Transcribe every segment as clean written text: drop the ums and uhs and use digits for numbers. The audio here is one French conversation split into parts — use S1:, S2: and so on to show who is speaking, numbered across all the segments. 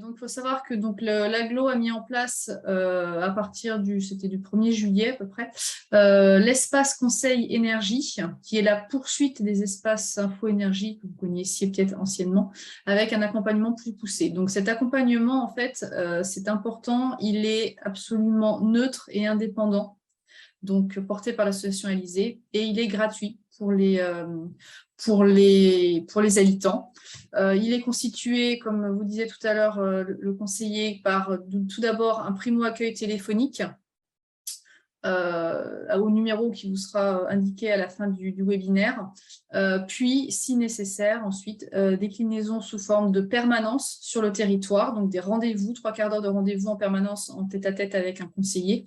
S1: Donc, il faut savoir que l'Agglo a mis en place, à partir c'était du 1er juillet à peu près, l'espace conseil énergie, qui est la poursuite des espaces info énergie que vous connaissiez peut-être anciennement, avec un accompagnement plus poussé. Donc, cet accompagnement, en fait, c'est important, il est absolument neutre et indépendant, donc porté par l'association Alizé, et il est gratuit pour les habitants. Il est constitué, comme vous disiez tout à l'heure, le conseiller, par tout d'abord un primo-accueil téléphonique au numéro qui vous sera indiqué à la fin du webinaire, puis, si nécessaire, ensuite, déclinaison sous forme de permanence sur le territoire, donc des rendez-vous, 3/4 d'heure de rendez-vous en permanence en tête-à-tête avec un conseiller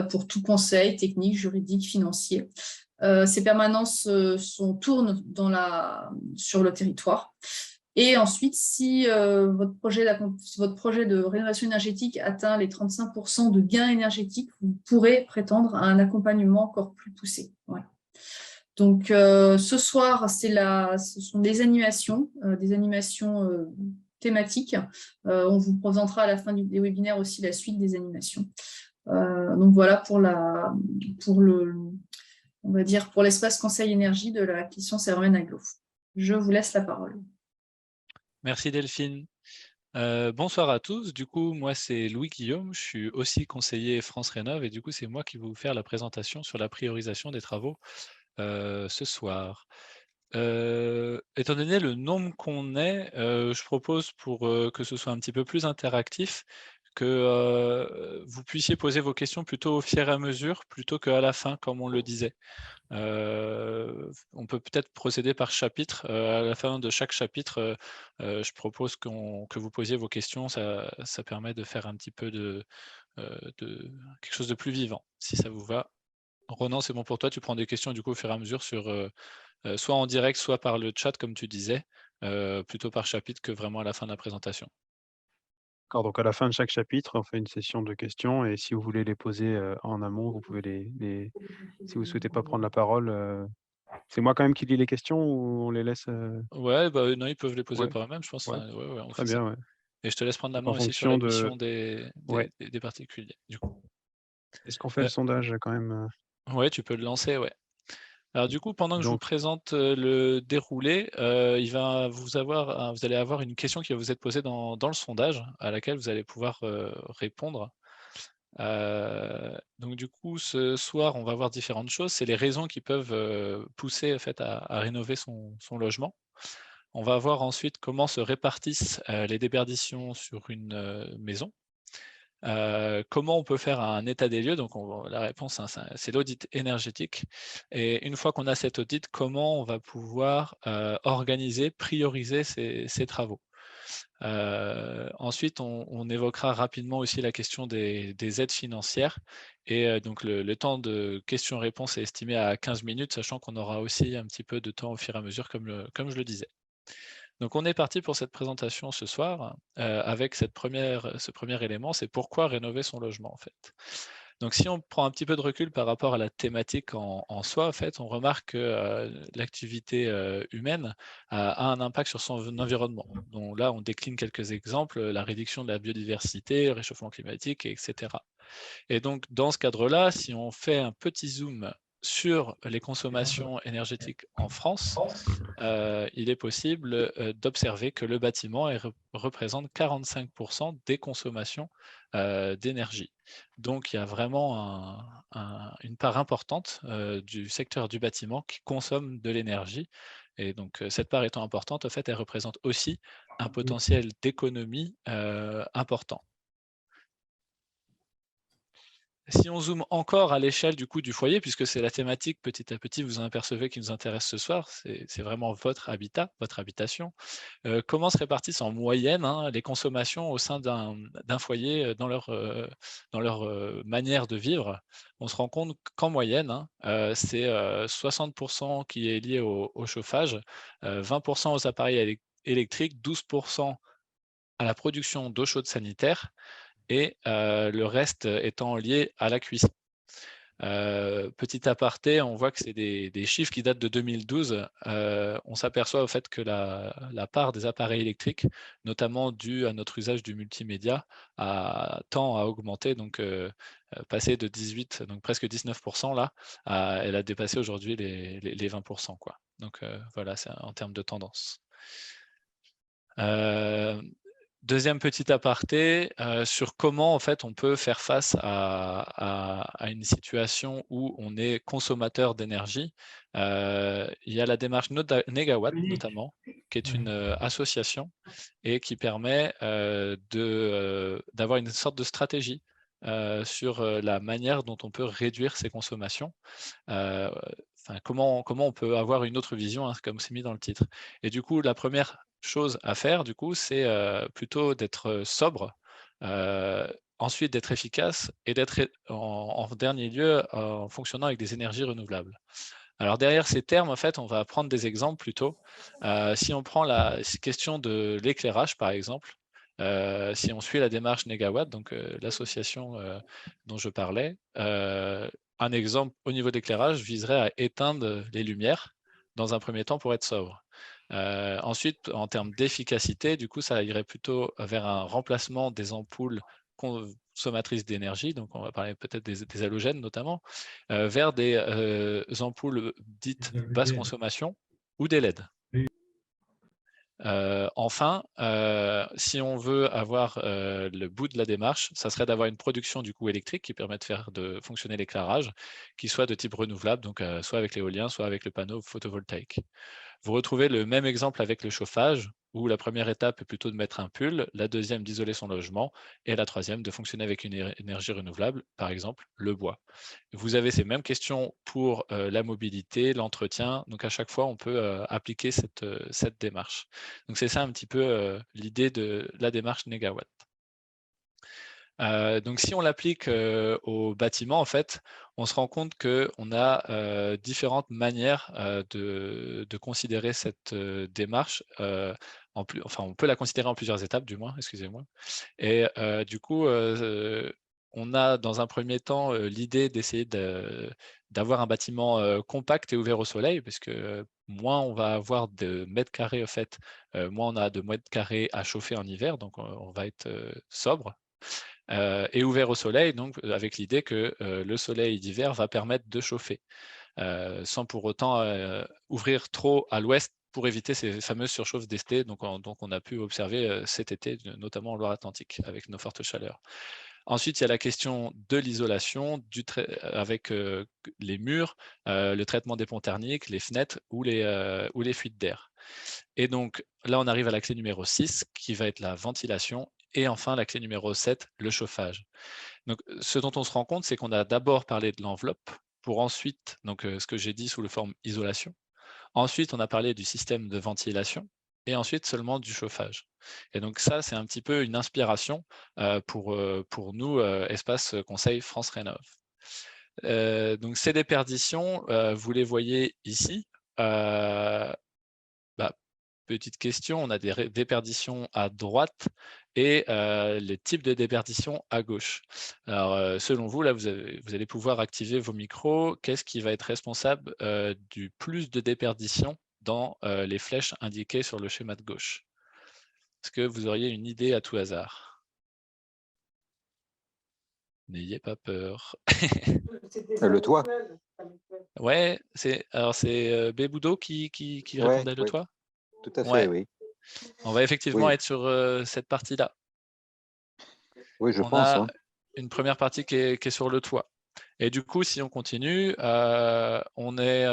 S1: pour tout conseil technique, juridique, financier. Ces permanences tournent sur le territoire. Et ensuite, si votre projet de rénovation énergétique atteint les 35% de gains énergétiques, vous pourrez prétendre à un accompagnement encore plus poussé. Voilà. Donc, ce soir, ce sont des animations thématiques. On vous présentera à la fin des webinaires aussi la suite des animations. Donc voilà on va dire pour l'espace conseil énergie de la question Cerven Agglo. Je vous laisse la parole.
S2: Merci Delphine. Bonsoir à tous. Du coup, moi, c'est Louis Guillaume. Je suis aussi conseiller France Rénov et du coup, c'est moi qui vais vous faire la présentation sur la priorisation des travaux ce soir. Étant donné le nombre qu'on est, je propose pour que ce soit un petit peu plus interactif, que vous puissiez poser vos questions plutôt au fur et à mesure, plutôt qu'à la fin, comme on le disait. On peut peut-être procéder par chapitre. À la fin de chaque chapitre, je propose que vous posiez vos questions. Ça permet de faire un petit peu de quelque chose de plus vivant, si ça vous va. Ronan, c'est bon pour toi, tu prends des questions du coup au fur et à mesure soit en direct, soit par le chat, comme tu disais, plutôt par chapitre que vraiment à la fin de la présentation.
S3: D'accord, donc à la fin de chaque chapitre, on fait une session de questions et si vous voulez les poser, en amont, vous pouvez si vous souhaitez pas prendre la parole, c'est moi quand même qui lis les questions ou on les laisse,
S2: Ouais, bah, non, ils peuvent les poser
S3: Ouais,
S2: par eux-mêmes, je pense.
S3: ouais,
S2: Enfin, ouais, on
S3: très
S2: fait ça.
S3: bien, ouais.
S2: Et je te laisse prendre la
S3: Donc
S2: main
S3: en
S2: aussi sur
S3: fonction de
S2: l'admission des
S3: ouais.
S2: particuliers, du coup.
S3: Est-ce qu'on fait le
S2: Heu,
S3: sondage quand même,
S2: ouais, tu peux le lancer, ouais. Alors du coup, pendant que je vous
S3: donc
S2: présente, le déroulé, vous allez avoir une question qui va vous être posée dans le sondage, à laquelle vous allez pouvoir, répondre. Donc du coup, ce soir, on va voir différentes choses. C'est les raisons qui peuvent, pousser, en fait, à rénover son logement. On va voir ensuite comment se répartissent, les déperditions sur une, maison. Comment on peut faire un état des lieux? Donc la réponse, hein, c'est l'audit énergétique et une fois qu'on a cet audit, comment on va pouvoir, organiser, prioriser ces travaux? Ensuite, on évoquera rapidement aussi la question des aides financières et donc le temps de questions-réponses est estimé à 15 minutes, sachant qu'on aura aussi un petit peu de temps au fur et à mesure comme je le disais. Donc on est parti pour cette présentation ce soir, avec ce premier élément, c'est pourquoi rénover son logement en fait. Donc si on prend un petit peu de recul par rapport à la thématique en soi, en fait, on remarque que, l'activité, humaine a un impact sur son environnement. Donc là, on décline quelques exemples, la réduction de la biodiversité, le réchauffement climatique et cetera. Et donc dans ce cadre-là, si on fait un petit zoom sur les consommations énergétiques en France, il est possible, d'observer que le bâtiment représente 45 des consommations, d'énergie. Donc il y a vraiment une part importante, du secteur du bâtiment qui consomme de l'énergie et donc cette part étant importante, en fait, elle représente aussi un potentiel d'économie, important. Si on zoome encore à l'échelle du coup du foyer, puisque c'est la thématique petit à petit, vous en apercevez qui nous intéresse ce soir, c'est vraiment votre habitat, votre habitation. Comment se répartissent en moyenne, hein, les consommations au sein d'un foyer, dans leur, manière de vivre? On se rend compte qu'en moyenne, hein, c'est, 60 qui est lié au chauffage, 20 aux appareils électriques, 12 à la production d'eau chaude sanitaire et le reste étant lié à la cuisson. Petit aparté, on voit que c'est des chiffres qui datent de 2012. On s'aperçoit au fait que la part des appareils électriques, notamment due à notre usage du multimédia, tend à augmenter, donc passer de 18, donc presque 19% là, elle a dépassé aujourd'hui les 20%, quoi. Donc voilà, c'est en termes de tendance. Deuxième petit aparté sur comment en fait on peut faire face à une situation où on est consommateur d'énergie. Il y a la démarche Negawatt notamment, qui est une association et qui permet d'avoir une sorte de stratégie sur la manière dont on peut réduire ses consommations. Comment on peut avoir une autre vision, hein, comme c'est mis dans le titre. Et du coup, la première chose à faire, du coup, c'est plutôt d'être sobre, ensuite d'être efficace et d'être en dernier lieu en fonctionnant avec des énergies renouvelables. Alors derrière ces termes, en fait, on va prendre des exemples plutôt. Si on prend la question de l'éclairage, par exemple, si on suit la démarche Negawatt, donc l'association dont je parlais, un exemple au niveau d'éclairage viserait à éteindre les lumières dans un premier temps pour être sobre. Ensuite, en termes d'efficacité, du coup, ça irait plutôt vers un remplacement des ampoules consommatrices d'énergie, donc on va parler peut-être des halogènes notamment, vers des ampoules dites basse consommation ou des LED. Enfin, si on veut avoir le bout de la démarche, ça serait d'avoir une production du coup électrique qui permet de fonctionner l'éclairage, qui soit de type renouvelable, donc soit avec l'éolien, soit avec le panneau photovoltaïque. Vous retrouvez le même exemple avec le chauffage, où la première étape est plutôt de mettre un pull, la deuxième d'isoler son logement, et la troisième de fonctionner avec une énergie renouvelable, par exemple le bois. Vous avez ces mêmes questions pour la mobilité, l'entretien, donc à chaque fois on peut appliquer cette démarche. Donc c'est ça un petit peu l'idée de la démarche Negawatt. Donc si on l'applique au bâtiment, en fait, on se rend compte qu'on a différentes manières de considérer cette démarche. On peut la considérer en plusieurs étapes, du moins, excusez-moi. Et du coup, on a dans un premier temps l'idée d'essayer d'avoir un bâtiment compact et ouvert au soleil, parce que moins on va avoir de mètres carrés, en fait, moins on a de mètres carrés à chauffer en hiver, donc on va être sobre. Et ouvert au soleil, donc avec l'idée que le soleil d'hiver va permettre de chauffer, sans pour autant ouvrir trop à l'ouest pour éviter ces fameuses surchauffes d'été, donc on a pu observer cet été, notamment en Loire-Atlantique, avec nos fortes chaleurs. Ensuite, il y a la question de l'isolation avec les murs, le traitement des ponts thermiques, les fenêtres ou les fuites d'air. Et donc là, on arrive à la clé numéro 6, qui va être la ventilation. Et enfin, la clé numéro 7, le chauffage. Donc, ce dont on se rend compte, c'est qu'on a d'abord parlé de l'enveloppe, pour ensuite, donc ce que j'ai dit sous la forme isolation. Ensuite, on a parlé du système de ventilation, et ensuite seulement du chauffage. Et donc ça, c'est un petit peu une inspiration pour nous, Espace Conseil France Rénov'. Donc ces déperditions, vous les voyez ici. Petite question, on a des déperditions à droite et les types de déperditions à gauche. Alors, selon vous, là, vous allez pouvoir activer vos micros. Qu'est-ce qui va être responsable du plus de déperditions dans les flèches indiquées sur le schéma de gauche? Est-ce que vous auriez une idée à tout hasard? N'ayez pas peur.
S4: Le toit.
S2: Ouais, c'est Béboudot qui répondait le
S4: Oui,
S2: toit?
S4: tout à fait,
S2: Ouais,
S4: oui.
S2: on va effectivement
S4: Oui,
S2: être sur cette partie-là.
S4: oui, je
S2: On
S4: pense.
S2: a
S4: Hein.
S2: une première partie qui est sur le toit. Et du coup, si on continue, on est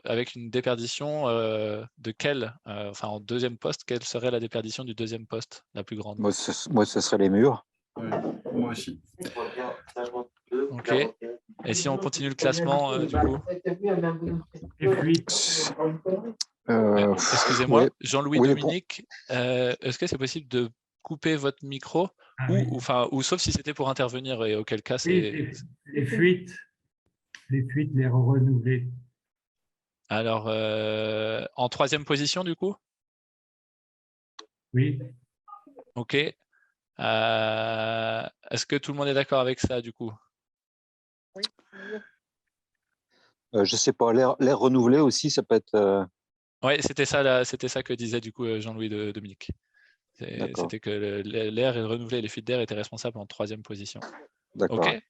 S2: avec une déperdition de quel, enfin en deuxième poste, quelle serait la déperdition du deuxième poste, la plus grande?
S4: Moi, ce serait les murs.
S5: Ouais, moi aussi.
S2: Ok. Et si on continue le classement, du coup?
S5: Les fuites.
S2: Excusez-moi,
S4: Ouais,
S2: Jean-Louis
S4: oui,
S2: Dominique, est-ce que c'est possible de couper votre micro
S5: Ah oui.
S2: ou sauf si c'était pour intervenir et auquel cas
S5: Oui,
S2: c'est...
S5: les fuites, les renouveler.
S2: Alors, en troisième position du coup?
S5: Oui,
S2: Ok. Est-ce que tout le monde est d'accord avec ça du coup?
S4: Je sais pas, l'air renouvelé aussi, ça peut être.
S2: Oui, c'était ça que disait du coup Jean-Louis Dominique.
S4: D'accord.
S2: C'était que l'air est renouvelé et les fuites d'air étaient responsables en 3e position.
S4: D'accord.
S2: OK.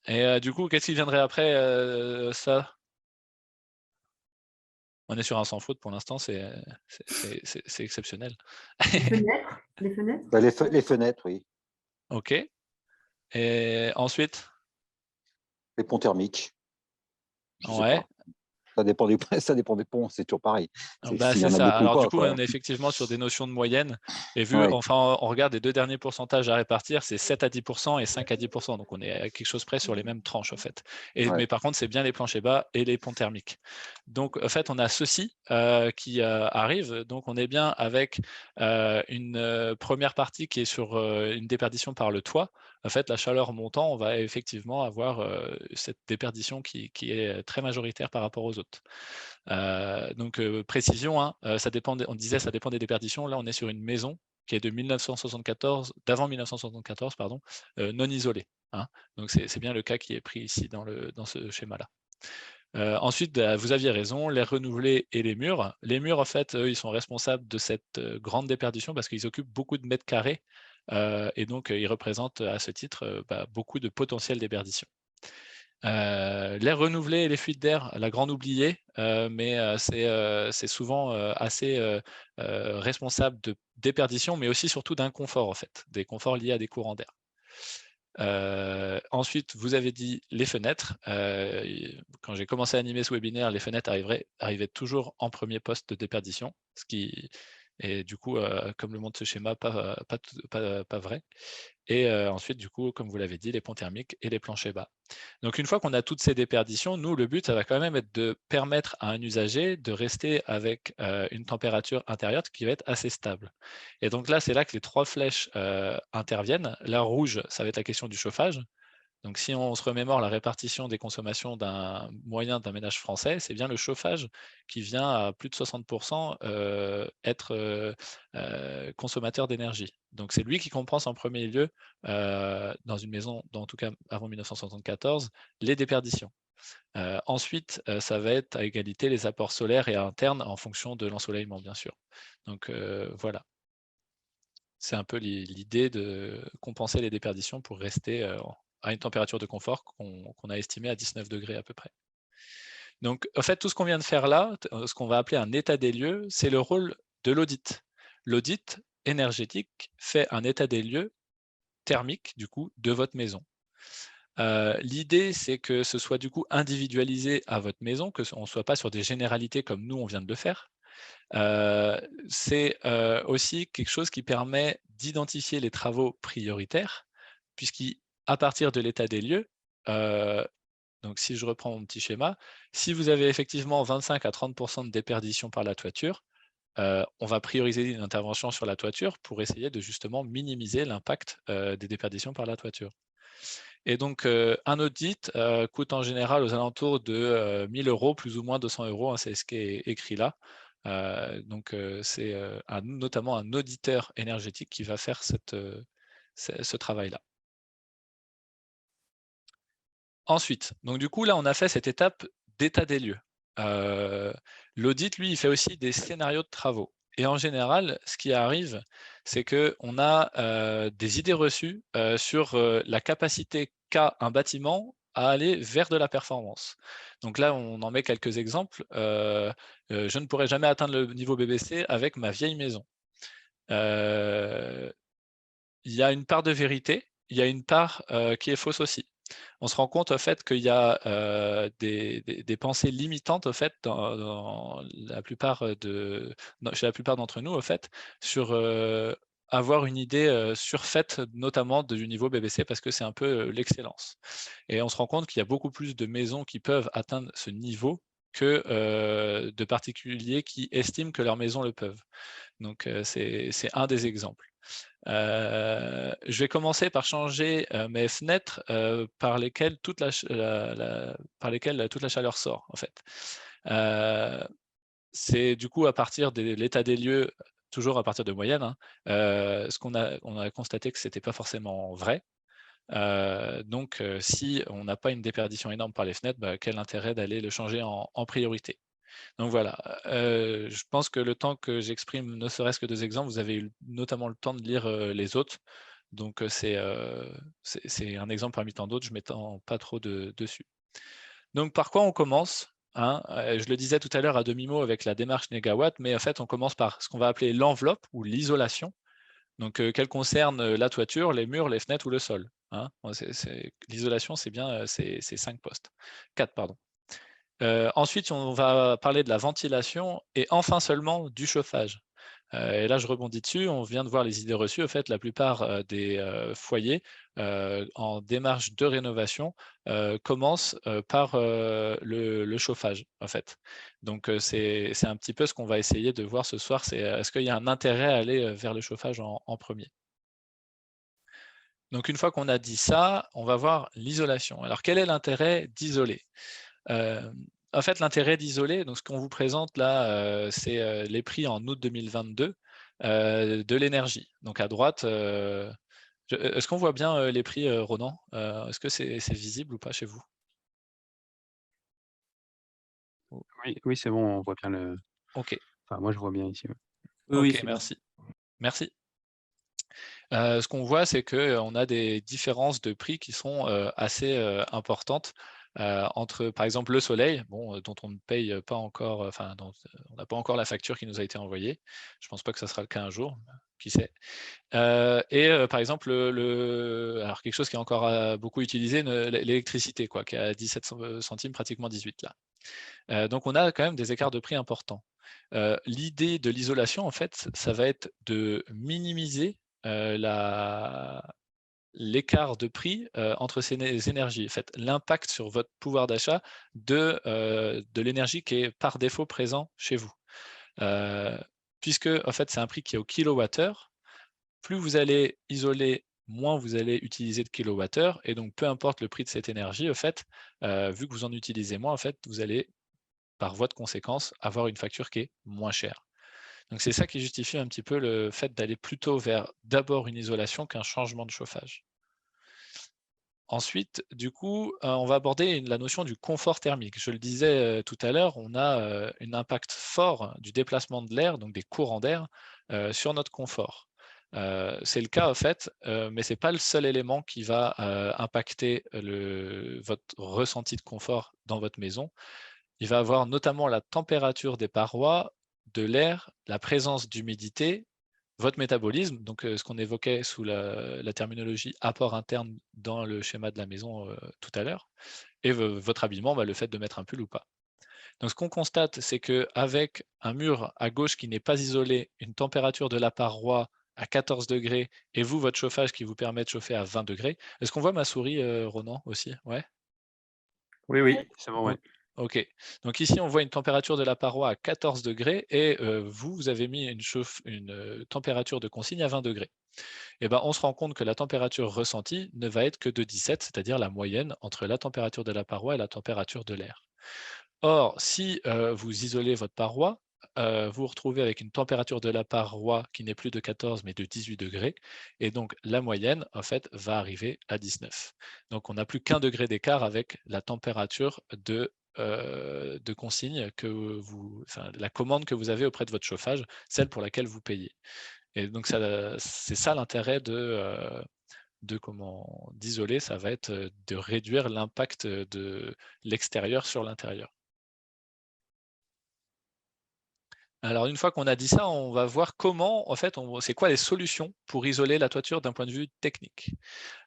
S2: Et du coup, qu'est-ce qui viendrait après ça? On est sur un sans faute pour l'instant, c'est exceptionnel.
S6: Les fenêtres. Les fenêtres.
S4: Bah, les fenêtres, oui.
S2: OK. Et ensuite?
S4: Les ponts thermiques. Je sais
S2: Ouais.
S4: pas. Ça dépend des ponts, c'est toujours pareil.
S2: Bah,
S4: S'il y
S2: c'est
S4: en a
S2: ça.
S4: beaucoup ou
S2: Alors
S4: pas,
S2: du coup,
S4: quoi.
S2: on est effectivement sur des notions de moyenne. Et
S4: Ouais.
S2: on regarde les 2 derniers pourcentages à répartir, c'est 7 à 10% et 5 à 10%. Donc on est à quelque chose près sur les mêmes tranches en fait.
S4: Ouais.
S2: Mais par contre, c'est bien les planchers bas et les ponts thermiques. Donc en fait, on a ceci qui arrive. Donc on est bien avec une première partie qui est sur une déperdition par le toit. En fait, la chaleur montant, on va effectivement avoir cette déperdition qui est très majoritaire par rapport aux autres. Donc précision, hein, on disait ça dépend des déperditions. Là, on est sur une maison qui est d'avant 1974, pardon, non isolée. Hein. Donc c'est bien le cas qui est pris ici dans ce schéma-là. Ensuite, vous aviez raison, les renouvelés et les murs. Les murs, en fait, eux, ils sont responsables de cette grande déperdition parce qu'ils occupent beaucoup de mètres carrés et donc ils représentent à ce titre beaucoup de potentiel déperdition. L'air renouvelé et les fuites d'air, la grande oubliée, mais c'est souvent assez responsable de déperdition, mais aussi surtout d'inconfort en fait, des conforts liés à des courants d'air. Ensuite, vous avez dit les fenêtres. Quand j'ai commencé à animer ce webinaire, les fenêtres arrivaient toujours en premier poste de déperdition, ce qui est du coup, comme le montre ce schéma, pas vrai. Et ensuite, du coup, comme vous l'avez dit, les ponts thermiques et les planchers bas. Donc une fois qu'on a toutes ces déperditions, nous, le but, ça va quand même être de permettre à un usager de rester avec une température intérieure qui va être assez stable. Et donc là, c'est là que les 3 flèches interviennent. La rouge, ça va être la question du chauffage. Donc si on se remémore la répartition des consommations d'un ménage français, c'est bien le chauffage qui vient à plus de 60% être consommateur d'énergie. Donc c'est lui qui compense en premier lieu, dans une maison, en tout cas avant 1974, les déperditions. Ensuite, ça va être à égalité les apports solaires et internes en fonction de l'ensoleillement, bien sûr. Donc voilà. C'est un peu l'idée de compenser les déperditions pour rester à une température de confort qu'on a estimée à 19 degrés à peu près. Donc, en fait, tout ce qu'on vient de faire là, ce qu'on va appeler un état des lieux, c'est le rôle de l'audit. L'audit énergétique fait un état des lieux thermique, du coup, de votre maison. L'idée, c'est que ce soit du coup individualisé à votre maison, qu'on ne soit pas sur des généralités comme nous, on vient de le faire. C'est aussi quelque chose qui permet d'identifier les travaux prioritaires, puisqu'à partir de l'état des lieux, donc si je reprends mon petit schéma, si vous avez effectivement 25 à 30% de déperdition par la toiture, on va prioriser une intervention sur la toiture pour essayer de justement minimiser l'impact des déperditions par la toiture. Et donc, un audit coûte en général aux alentours de 1 000 €, plus ou moins 200 €, hein, c'est ce qui est écrit là. Donc, c'est notamment un auditeur énergétique qui va faire ce travail-là. Ensuite, donc du coup, là, on a fait cette étape d'état des lieux. L'audit, lui, il fait aussi des scénarios de travaux. Et en général, ce qui arrive, c'est qu'on a des idées reçues sur la capacité qu'a un bâtiment à aller vers de la performance. Donc là, on en met quelques exemples. Je ne pourrais jamais atteindre le niveau BBC avec ma vieille maison. Il y a une part de vérité, il y a une part qui est fausse aussi. On se rend compte au fait qu'il y a des pensées limitantes au fait chez la plupart d'entre nous au fait sur avoir une idée surfaite notamment du niveau BBC parce que c'est un peu l'excellence. Et on se rend compte qu'il y a beaucoup plus de maisons qui peuvent atteindre ce niveau que de particuliers qui estiment que leurs maisons le peuvent. Donc c'est un des exemples. Je vais commencer par changer mes fenêtres par lesquelles toute la chaleur sort en fait. C'est du coup à partir de l'état des lieux, toujours à partir de moyenne, hein, on a constaté que ce n'était pas forcément vrai. Donc, si on n'a pas une déperdition énorme par les fenêtres, quel intérêt d'aller le changer en priorité? Donc voilà, je pense que le temps que j'exprime ne serait-ce que 2 exemples, vous avez eu notamment le temps de lire les autres. Donc c'est un exemple parmi tant d'autres, je ne m'étends pas trop dessus. Donc par quoi on commence, hein? Je le disais tout à l'heure à demi-mot avec la démarche Négawatt, mais en fait on commence par ce qu'on va appeler l'enveloppe ou l'isolation, donc qu'elle concerne la toiture, les murs, les fenêtres ou le sol, hein? L'isolation, c'est bien ces 4 pardon. Ensuite, on va parler de la ventilation et enfin seulement du chauffage. Et là, je rebondis dessus, on vient de voir les idées reçues. En fait, la plupart des foyers en démarche de rénovation commencent par le chauffage, en fait. Donc, c'est un petit peu ce qu'on va essayer de voir ce soir, c'est est-ce qu'il y a un intérêt à aller vers le chauffage en premier? Donc, une fois qu'on a dit ça, on va voir l'isolation. Alors, quel est l'intérêt d'isoler? En fait, l'intérêt d'isoler, donc ce qu'on vous présente là, c'est les prix en août 2022 de l'énergie. Donc à droite, est-ce qu'on voit bien les prix, Ronan? Est-ce que c'est visible ou pas chez vous?
S3: Oui, c'est bon, on voit bien le.
S2: OK,
S3: Enfin, moi, je vois bien ici. Ouais.
S5: Oui,
S2: OK,
S5: c'est bon.
S2: merci. Merci. Ce qu'on voit, c'est qu'on a des différences de prix qui sont assez importantes entre, par exemple, le soleil, bon, dont on ne paye pas encore, enfin, dont on n'a pas encore la facture qui nous a été envoyée. Je ne pense pas que ça sera le cas un jour, qui sait. Par exemple, alors quelque chose qui est encore beaucoup utilisé, l'électricité, quoi, qui est à 17 centimes, pratiquement 18 là. Donc on a quand même des écarts de prix importants. L'idée de l'isolation, en fait, ça va être de minimiser l'écart de prix entre ces énergies. En fait, l'impact sur votre pouvoir d'achat de l'énergie qui est par défaut présent chez vous. Puisque en fait, c'est un prix qui est au kilowattheure, plus vous allez isoler, moins vous allez utiliser de kilowattheure, et donc peu importe le prix de cette énergie, en fait, vu que vous en utilisez moins, en fait, vous allez, par voie de conséquence, avoir une facture qui est moins chère. Donc c'est ça qui justifie un petit peu le fait d'aller plutôt vers d'abord une isolation qu'un changement de chauffage. Ensuite, du coup, on va aborder la notion du confort thermique. Je le disais tout à l'heure, on a un impact fort du déplacement de l'air, donc des courants d'air, sur notre confort. C'est le cas en fait, mais ce n'est pas le seul élément qui va impacter votre ressenti de confort dans votre maison. Il va avoir notamment la température des parois, de l'air, la présence d'humidité, votre métabolisme, donc ce qu'on évoquait sous la terminologie apport interne dans le schéma de la maison tout à l'heure, et votre habillement, le fait de mettre un pull ou pas. Donc ce qu'on constate, c'est qu'avec un mur à gauche qui n'est pas isolé, une température de la paroi à 14 degrés, et vous, votre chauffage qui vous permet de chauffer à 20 degrés. Est-ce qu'on voit ma souris, Ronan, aussi? Ouais.
S3: Oui, c'est bon, ouais.
S2: OK. Donc ici, on voit une température de la paroi à 14 degrés et vous avez mis une température de consigne à 20 degrés. Et ben, on se rend compte que la température ressentie ne va être que de 17, c'est-à-dire la moyenne entre la température de la paroi et la température de l'air. Or, si vous isolez votre paroi, vous vous retrouvez avec une température de la paroi qui n'est plus de 14 mais de 18 degrés, et donc la moyenne en fait va arriver à 19. Donc on n'a plus qu'un degré d'écart avec la température de consigne la commande que vous avez auprès de votre chauffage, celle pour laquelle vous payez. Et donc c'est ça l'intérêt d'isoler, ça va être de réduire l'impact de l'extérieur sur l'intérieur. Alors une fois qu'on a dit ça, on va voir comment, en fait, c'est quoi les solutions pour isoler la toiture d'un point de vue technique.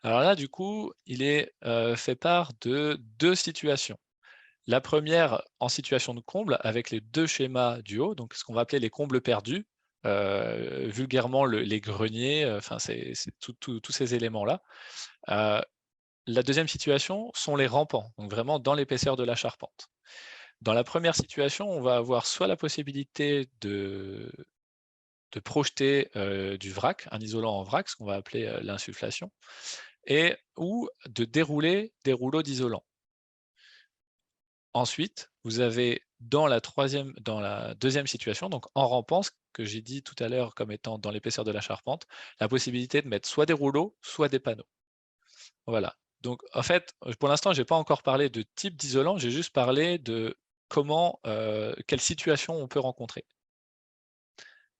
S2: Alors là, du coup, il est fait part de 2 situations. La première en situation de comble avec les 2 schémas du haut, donc ce qu'on va appeler les combles perdus, vulgairement les greniers, enfin c'est tous ces éléments-là. La deuxième situation sont les rampants, donc vraiment dans l'épaisseur de la charpente. Dans la première situation, on va avoir soit la possibilité de projeter du vrac, un isolant en vrac, ce qu'on va appeler l'insufflation, ou de dérouler des rouleaux d'isolant. Ensuite, vous avez dans la deuxième situation, donc en rampant, ce que j'ai dit tout à l'heure comme étant dans l'épaisseur de la charpente, la possibilité de mettre soit des rouleaux, soit des panneaux. Voilà. Donc, en fait, pour l'instant, je n'ai pas encore parlé de type d'isolant, j'ai juste parlé de quelle situation on peut rencontrer.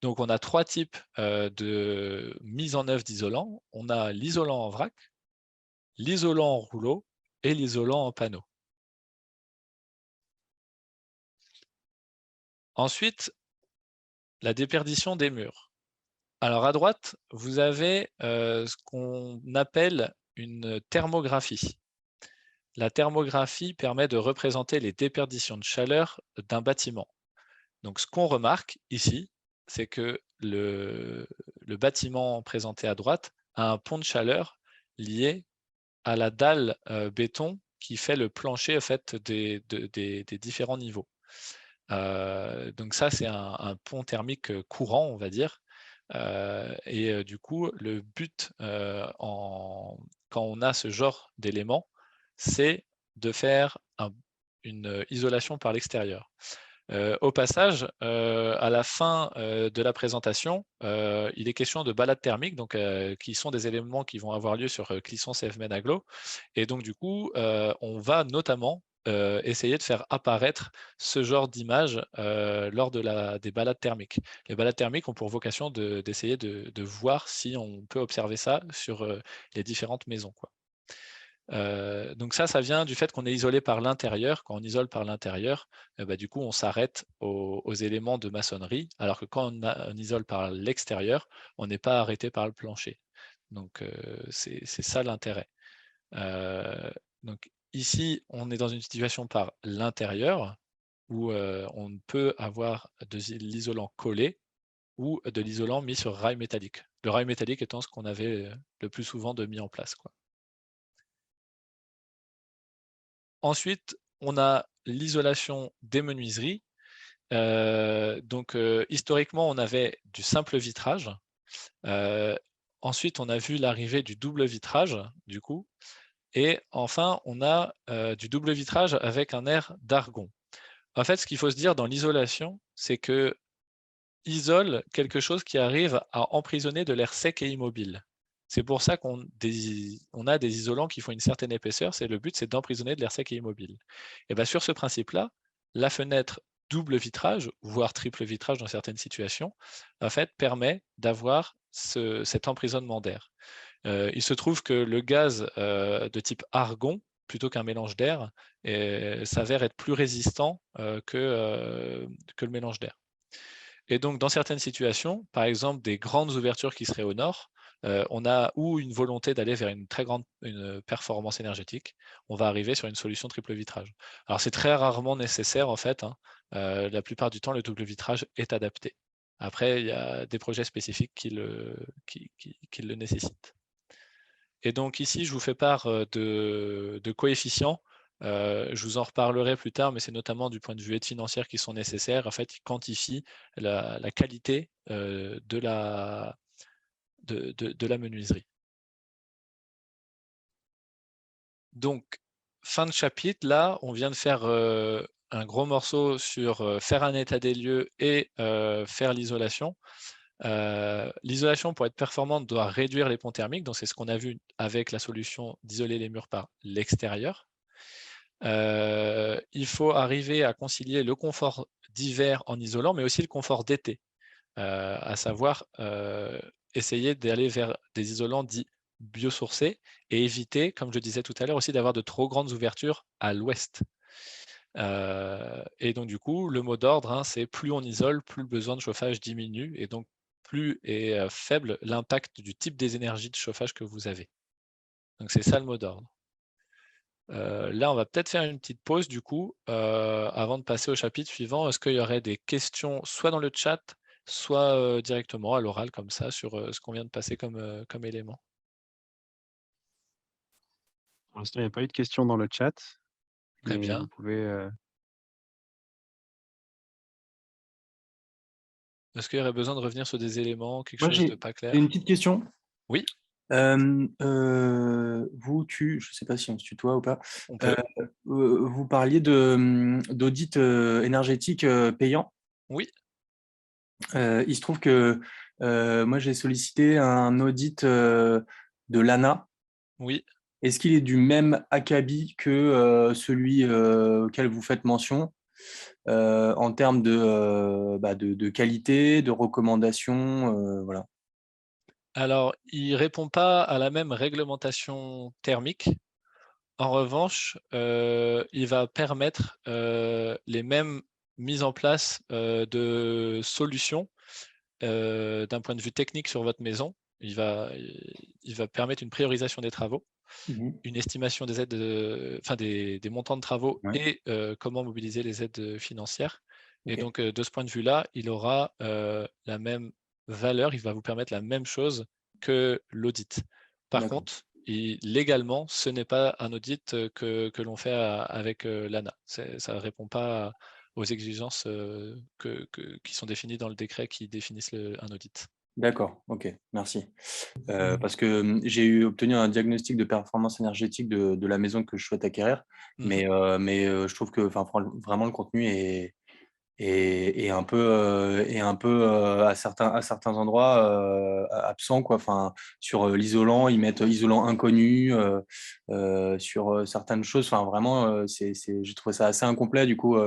S2: Donc, on a 3 types de mise en œuvre d'isolant. On a l'isolant en vrac, l'isolant en rouleau et l'isolant en panneau. Ensuite, la déperdition des murs. Alors, à droite, vous avez ce qu'on appelle une thermographie. La thermographie permet de représenter les déperditions de chaleur d'un bâtiment. Donc, ce qu'on remarque ici, c'est que le bâtiment présenté à droite a un pont de chaleur lié à la dalle béton qui fait le plancher en fait, des différents niveaux. Donc ça, c'est un pont thermique courant, on va dire. Et du coup, le but, quand on a ce genre d'éléments, c'est de faire une isolation par l'extérieur. Au passage, à la fin de la présentation, il est question de balades thermiques, donc, qui sont des éléments qui vont avoir lieu sur Clisson, CFMEN, Aglo. Et donc, du coup, on va notamment essayer de faire apparaître ce genre d'image lors des balades thermiques. Les balades thermiques ont pour vocation d'essayer de voir si on peut observer ça sur les différentes maisons, quoi. Donc ça vient du fait qu'on est isolé par l'intérieur. Quand on isole par l'intérieur, du coup, on s'arrête aux éléments de maçonnerie, alors que quand on isole par l'extérieur, on n'est pas arrêté par le plancher. Donc, c'est ça l'intérêt. Donc ici, on est dans une situation par l'intérieur, où on peut avoir de l'isolant collé ou de l'isolant mis sur rail métallique. Le rail métallique étant ce qu'on avait le plus souvent mis en place, quoi. Ensuite, on a l'isolation des menuiseries. Donc, historiquement, on avait du simple vitrage. Ensuite, on a vu l'arrivée du double vitrage, du coup. Et enfin, on a du double vitrage avec un air d'argon. En fait, ce qu'il faut se dire dans l'isolation, c'est que isole quelque chose qui arrive à emprisonner de l'air sec et immobile. C'est pour ça qu'on a des isolants qui font une certaine épaisseur. Le but, c'est d'emprisonner de l'air sec et immobile. Et bien, sur ce principe-là, la fenêtre double vitrage, voire triple vitrage dans certaines situations, en fait, permet d'avoir cet emprisonnement d'air. Il se trouve que le gaz de type argon, plutôt qu'un mélange d'air, s'avère être plus résistant que le mélange d'air. Et donc, dans certaines situations, par exemple des grandes ouvertures qui seraient au nord, on a ou une volonté d'aller vers une très grande performance énergétique, on va arriver sur une solution triple vitrage. Alors, c'est très rarement nécessaire, en fait. La plupart du temps, le double vitrage est adapté. Après, il y a des projets spécifiques qui le nécessitent. Et donc ici, je vous fais part de coefficients. Je vous en reparlerai plus tard, mais c'est notamment du point de vue aide financière qui sont nécessaires. En fait, ils quantifient la qualité de la menuiserie. Donc, fin de chapitre, là, on vient de faire un gros morceau sur faire un état des lieux et faire l'isolation. L'isolation, pour être performante, doit réduire les ponts thermiques. Donc, c'est ce qu'on a vu avec la solution d'isoler les murs par l'extérieur. Il faut arriver à concilier le confort d'hiver en isolant, mais aussi le confort d'été, à savoir essayer d'aller vers des isolants dits biosourcés et éviter, comme je disais tout à l'heure, aussi d'avoir de trop grandes ouvertures à l'ouest. Et donc, du coup, le mot d'ordre, c'est plus on isole, plus le besoin de chauffage diminue, et donc plus est faible l'impact du type des énergies de chauffage que vous avez. Donc, c'est ça le mot d'ordre. Là, on va peut-être faire une petite pause, du coup, avant de passer au chapitre suivant. Est-ce qu'il y aurait des questions, soit dans le chat, soit directement à l'oral, comme ça, sur ce qu'on vient de passer comme élément?
S3: Pour l'instant, il n'y a pas eu de questions dans le chat.
S2: Très bien.
S3: Vous pouvez...
S2: Est-ce qu'il y aurait besoin de revenir sur des éléments, quelque
S7: Moi,
S2: chose de pas clair?
S7: j'ai une petite question.
S2: Oui.
S7: Je ne sais pas si on se tutoie ou pas.
S2: On peut.
S7: Vous parliez d'audit énergétique payant.
S2: Oui.
S7: Il se trouve que moi, j'ai sollicité un audit de l'ANA.
S2: Oui.
S7: est-ce qu'il est du même acabit que celui auquel vous faites mention en termes de qualité, de recommandations, voilà.
S2: Alors, il ne répond pas à la même réglementation thermique. En revanche, il va permettre les mêmes mises en place de solutions d'un point de vue technique sur votre maison. Il va permettre une priorisation des travaux, une estimation des aides, des montants de travaux et comment mobiliser les aides financières. Et donc, de ce point de vue-là, il aura la même valeur, il va vous permettre la même chose que l'audit. Par contre, légalement, ce n'est pas un audit que l'on fait avec l'ANA. Ça ne répond pas aux exigences qui sont définies dans le décret qui définissent un audit.
S7: D'accord, ok, merci. Parce que j'ai obtenu un diagnostic de performance énergétique de la maison que je souhaite acquérir, mais je trouve que vraiment le contenu est un peu à certains endroits absent, quoi. Enfin, sur l'isolant, ils mettent isolant inconnu sur certaines choses. Enfin, vraiment, j'ai trouvé ça assez incomplet. Du coup,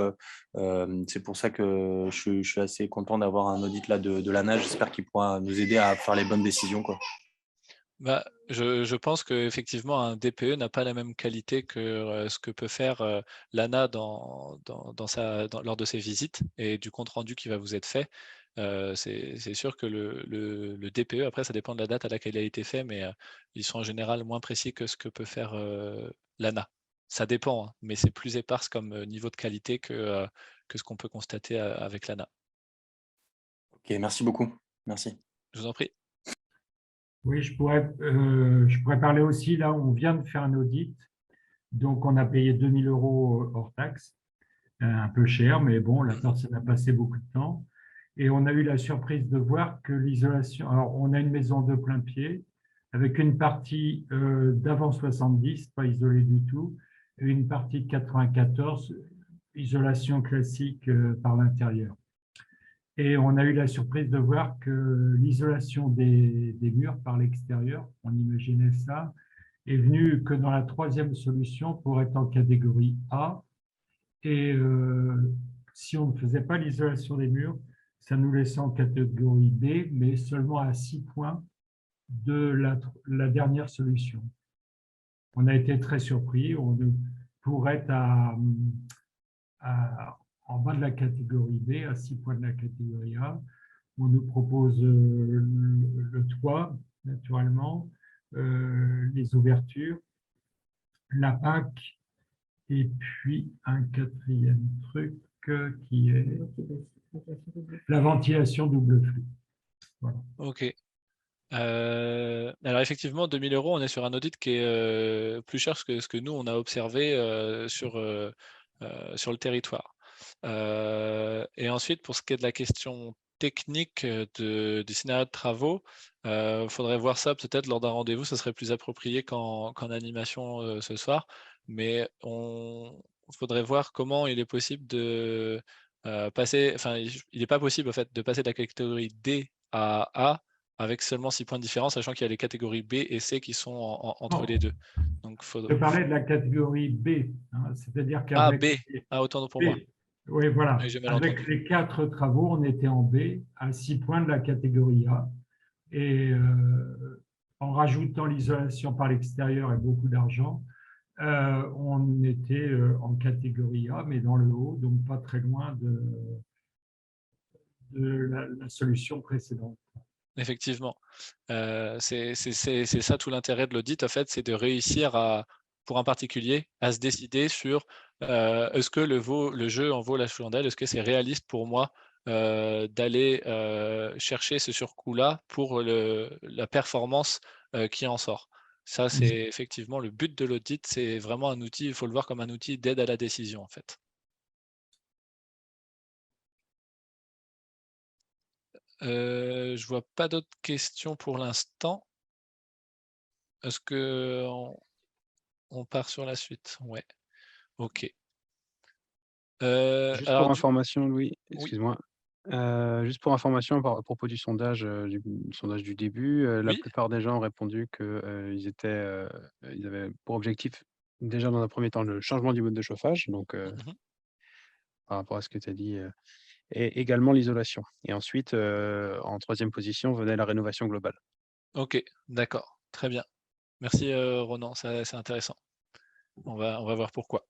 S7: c'est pour ça que je suis assez content d'avoir un audit là de l'ANA. J'espère qu'il pourra nous aider à faire les bonnes décisions, quoi.
S2: Bah, je pense qu'effectivement, un DPE n'a pas la même qualité que ce que peut faire l'ANA lors de ses visites et du compte-rendu qui va vous être fait. C'est sûr que le DPE, après, ça dépend de la date à laquelle il a été fait, mais ils sont en général moins précis que ce que peut faire l'ANA. Ça dépend, hein, mais c'est plus éparse comme niveau de qualité que ce qu'on peut constater avec l'ANA.
S7: Ok, merci beaucoup. Merci.
S2: Je vous en prie.
S5: Oui, je pourrais parler aussi, là, on vient de faire un audit, donc on a payé 2 000 € hors taxe, un peu cher, mais bon, la personne a passé beaucoup de temps. Et on a eu la surprise de voir que l'isolation, alors on a une maison de plein pied, avec une partie d'avant 70, pas isolée du tout, et une partie de 94, isolation classique par l'intérieur. Et on a eu la surprise de voir que l'isolation des murs par l'extérieur, on imaginait ça, est venue que dans la troisième solution pour être en catégorie A. Et si on ne faisait pas l'isolation des murs, ça nous laissait en catégorie B, mais seulement à 6 points de la dernière solution. On a été très surpris. Pour être en bas de la catégorie B, à 6 points de la catégorie A, on nous propose le toit, naturellement, les ouvertures, la PAC, et puis un quatrième truc qui est la ventilation double flux. Voilà.
S2: Ok. Alors effectivement, 2 000 €, on est sur un audit qui est plus cher que ce que nous, on a observé sur le territoire. Et ensuite, pour ce qui est de la question technique du scénario de travaux, il faudrait voir ça peut-être lors d'un rendez-vous, ça serait plus approprié qu'en animation ce soir. Mais il faudrait voir comment il est possible de passer, enfin, il n'est pas possible en fait de passer de la catégorie D à A avec seulement 6 points de différence, sachant qu'il y a les catégories B et C qui sont entre les deux. Donc,
S5: je parlais de la catégorie B, hein, c'est-à-dire
S2: Ah,
S5: qu'avec
S2: B. Ah, autant pour moi.
S5: oui, voilà.
S2: Oui, j'ai mal
S5: Avec
S2: entendu.
S5: les 4 travaux, on était en B à 6 points de la catégorie A. Et en rajoutant l'isolation par l'extérieur et beaucoup d'argent, on était en catégorie A, mais dans le haut, donc pas très loin de la solution précédente.
S2: Effectivement. C'est ça tout l'intérêt de l'audit, en fait, c'est de réussir pour un particulier à se décider sur est-ce que le jeu en vaut la chandelle, est-ce que c'est réaliste pour moi d'aller chercher ce surcoût-là pour la performance qui en sort. Ça, c'est effectivement le but de l'audit, c'est vraiment un outil, il faut le voir comme un outil d'aide à la décision, en fait. Je vois pas d'autres questions pour l'instant. Est-ce que on part sur la suite? Ouais. OK.
S3: Juste
S2: Alors
S3: pour information, Louis,
S2: oui,
S3: excuse-moi, Juste pour information à propos du sondage du début, la
S2: Oui.
S3: plupart des gens ont répondu qu'ils ils avaient pour objectif, déjà dans un premier temps, le changement du mode de chauffage, donc
S2: Mmh.
S3: par rapport à ce que tu as dit, et également l'isolation. Et ensuite, en troisième position, venait la rénovation globale.
S2: OK, d'accord, très bien. Merci, Ronan, c'est intéressant. On va voir pourquoi.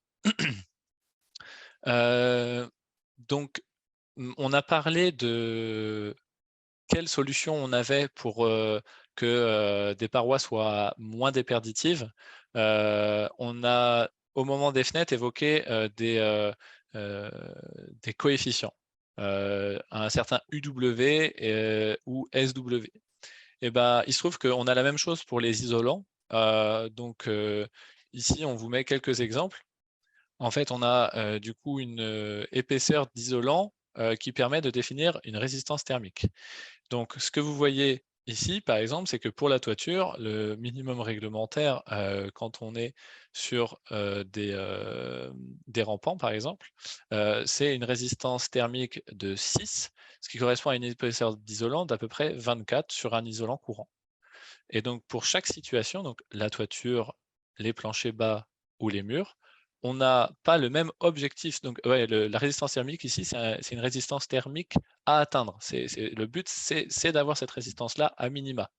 S2: Donc, on a parlé de quelle solution on avait pour, que, des parois soient moins déperditives. On a, au moment des fenêtres, évoqué, des coefficients, un certain UW ou SW. Et ben, il se trouve qu'on a la même chose pour les isolants. Donc, ici, on vous met quelques exemples. En fait, on a, du coup une, épaisseur d'isolant, qui permet de définir une résistance thermique. Donc ce que vous voyez ici, par exemple, c'est que pour la toiture, le minimum réglementaire, quand on est sur, des rampants, par exemple, c'est une résistance thermique de 6, ce qui correspond à une épaisseur d'isolant d'à peu près 24 sur un isolant courant. Et donc pour chaque situation, donc la toiture, les planchers bas ou les murs, on n'a pas le même objectif. Donc ouais, la résistance thermique ici, c'est une résistance thermique à atteindre. Le but, c'est d'avoir cette résistance-là à minima.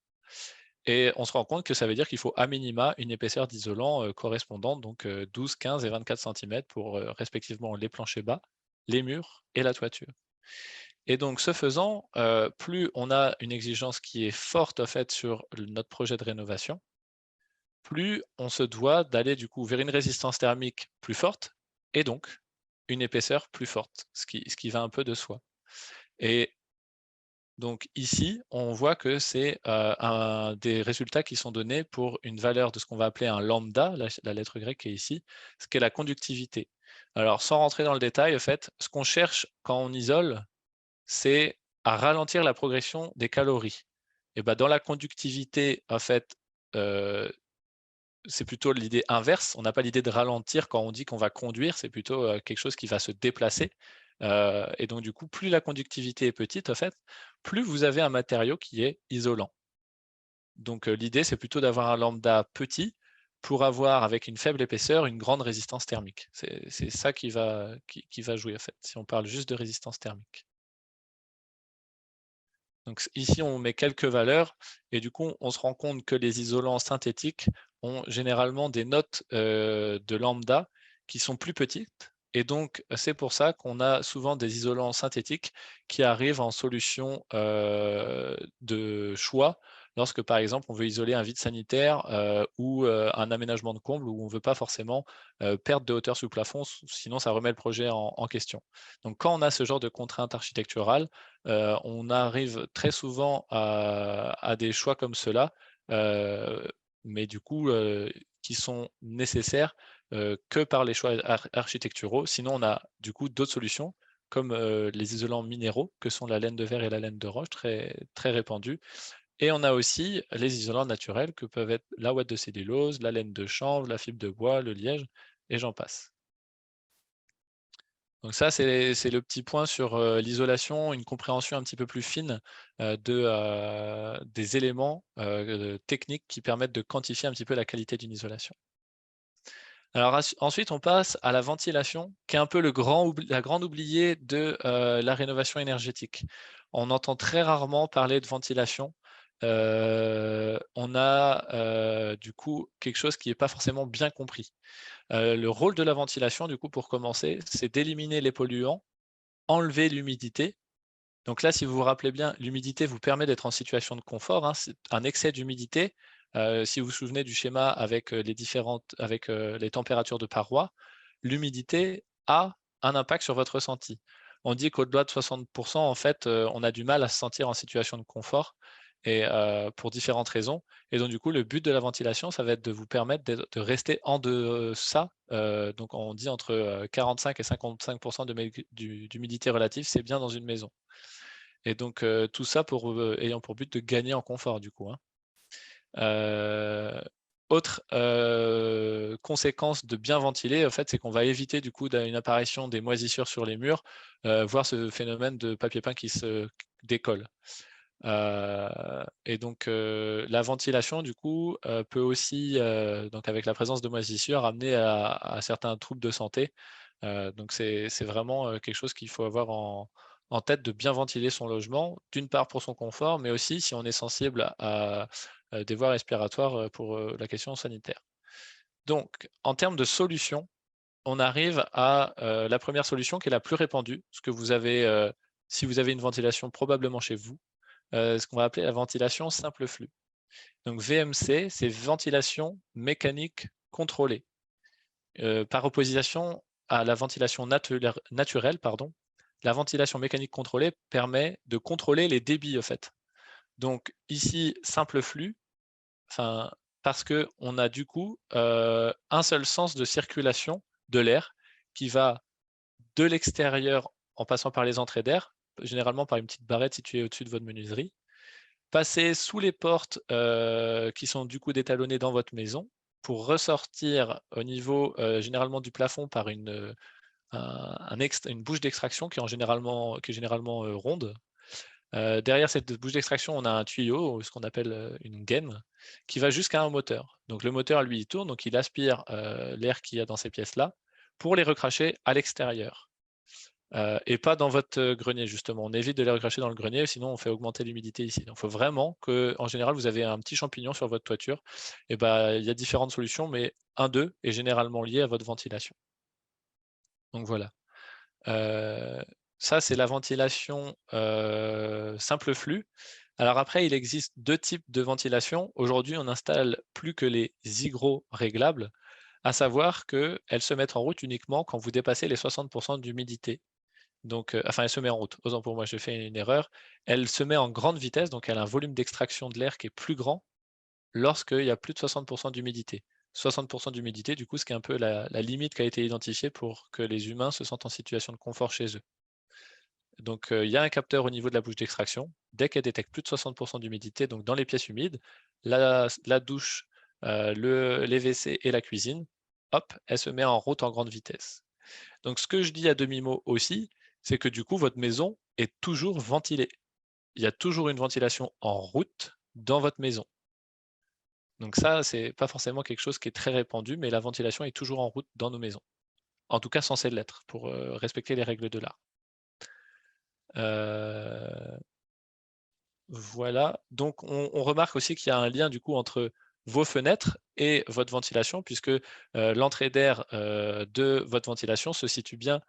S2: Et on se rend compte que ça veut dire qu'il faut à minima une épaisseur d'isolant correspondante, donc 12, 15 et 24 cm pour respectivement les planchers bas, les murs et la toiture. Et donc, ce faisant, plus on a une exigence qui est forte en fait sur notre projet de rénovation, plus on se doit d'aller du coup vers une résistance thermique plus forte et donc une épaisseur plus forte, ce qui va un peu de soi. Et donc ici, on voit que c'est des résultats qui sont donnés pour une valeur de ce qu'on va appeler un lambda, la lettre grecque qui est ici, ce qui est la conductivité. Alors, sans rentrer dans le détail, en fait, ce qu'on cherche quand on isole, c'est à ralentir la progression des calories. Et ben, dans la conductivité, en fait, c'est plutôt l'idée inverse. On n'a pas l'idée de ralentir quand on dit qu'on va conduire, c'est plutôt quelque chose qui va se déplacer. Et donc, du coup, plus la conductivité est petite, en fait, plus vous avez un matériau qui est isolant. Donc, l'idée, c'est plutôt d'avoir un lambda petit pour avoir, avec une faible épaisseur, une grande résistance thermique. C'est ça qui va jouer, en fait, si on parle juste de résistance thermique. Donc ici, on met quelques valeurs et du coup, on se rend compte que les isolants synthétiques ont généralement des notes de lambda qui sont plus petites. Et donc, c'est pour ça qu'on a souvent des isolants synthétiques qui arrivent en solution de choix lorsque, par exemple, on veut isoler un vide sanitaire ou un aménagement de comble où on ne veut pas forcément perdre de hauteur sous plafond, sinon ça remet le projet en question. Donc, quand on a ce genre de contrainte architecturale, on arrive très souvent à des choix comme ceux-là, mais du coup, qui sont nécessaires que par les choix architecturaux. Sinon, on a du coup d'autres solutions, comme les isolants minéraux, que sont la laine de verre et la laine de roche, très, très répandus. Et on a aussi les isolants naturels, que peuvent être la ouate de cellulose, la laine de chanvre, la fibre de bois, le liège, et j'en passe. Donc ça, c'est le petit point sur l'isolation, une compréhension un petit peu plus fine des éléments techniques qui permettent de quantifier un petit peu la qualité d'une isolation. Alors ensuite, on passe à la ventilation, qui est un peu la grande oubliée de la rénovation énergétique. On entend très rarement parler de ventilation. On a du coup quelque chose qui n'est pas forcément bien compris. Le rôle de la ventilation, du coup, pour commencer, c'est d'éliminer les polluants, enlever l'humidité. Donc là, si vous vous rappelez bien, l'humidité vous permet d'être en situation de confort, hein. C'est un excès d'humidité. Si vous vous souvenez du schéma avec les températures de paroi, l'humidité a un impact sur votre ressenti. On dit qu'au-delà de 60%, en fait, on a du mal à se sentir en situation de confort et pour différentes raisons. Et donc, du coup, le but de la ventilation, ça va être de vous permettre de rester en deçà. Donc, on dit entre 45 et 55% d'humidité relative, c'est bien dans une maison. Et donc, tout ça ayant pour but de gagner en confort, du coup, hein. Autre conséquence de bien ventiler, en fait, c'est qu'on va éviter du coup une apparition des moisissures sur les murs, voire ce phénomène de papier peint qui se décolle. Et donc la ventilation du coup peut aussi, donc avec la présence de moisissures, amener à certains troubles de santé. Donc c'est vraiment quelque chose qu'il faut avoir en tête, de bien ventiler son logement, d'une part pour son confort, mais aussi si on est sensible à des voies respiratoires pour la question sanitaire. Donc en termes de solutions, on arrive à la première solution qui est la plus répandue, ce que vous avez, si vous avez une ventilation probablement chez vous, ce qu'on va appeler la ventilation simple flux. Donc VMC, c'est ventilation mécanique contrôlée. Par opposition à la ventilation naturelle, la ventilation mécanique contrôlée permet de contrôler les débits, en fait. Donc ici, simple flux, parce qu'on a du coup un seul sens de circulation de l'air qui va de l'extérieur en passant par les entrées d'air, généralement par une petite barrette située au-dessus de votre menuiserie, passer sous les portes qui sont du coup détalonnées dans votre maison pour ressortir au niveau généralement du plafond par une bouche d'extraction qui est généralement ronde. Derrière cette bouche d'extraction, on a un tuyau, ce qu'on appelle une gaine, qui va jusqu'à un moteur. Donc le moteur, lui, il tourne, donc il aspire l'air qu'il y a dans ces pièces-là pour les recracher à l'extérieur. Et pas dans votre grenier, justement. On évite de les recracher dans le grenier, sinon on fait augmenter l'humidité ici. Donc il faut vraiment que, en général, vous avez un petit champignon sur votre toiture. Et il y a différentes solutions, mais un d'eux est généralement lié à votre ventilation. Donc voilà. Ça, c'est la ventilation simple flux. Alors après, il existe deux types de ventilation. Aujourd'hui, on n'installe plus que les hygro-réglables, à savoir qu'elles se mettent en route uniquement quand vous dépassez les 60% d'humidité. Donc, elle se met en route. Autant pour moi, j'ai fait une erreur. Elle se met en grande vitesse, donc elle a un volume d'extraction de l'air qui est plus grand lorsqu'il y a plus de 60% d'humidité. 60% d'humidité, du coup, ce qui est un peu la limite qui a été identifiée pour que les humains se sentent en situation de confort chez eux. Donc, il y a un capteur au niveau de la bouche d'extraction. Dès qu'elle détecte plus de 60% d'humidité, donc dans les pièces humides, la douche, les WC et la cuisine, hop, elle se met en route en grande vitesse. Donc, ce que je dis à demi-mot aussi, c'est que du coup, votre maison est toujours ventilée. Il y a toujours une ventilation en route dans votre maison. Donc ça, c'est pas forcément quelque chose qui est très répandu, mais la ventilation est toujours en route dans nos maisons. En tout cas, censée l'être, pour respecter les règles de l'art. Voilà. Donc, on remarque aussi qu'il y a un lien du coup entre vos fenêtres et votre ventilation, puisque l'entrée d'air de votre ventilation se situe bien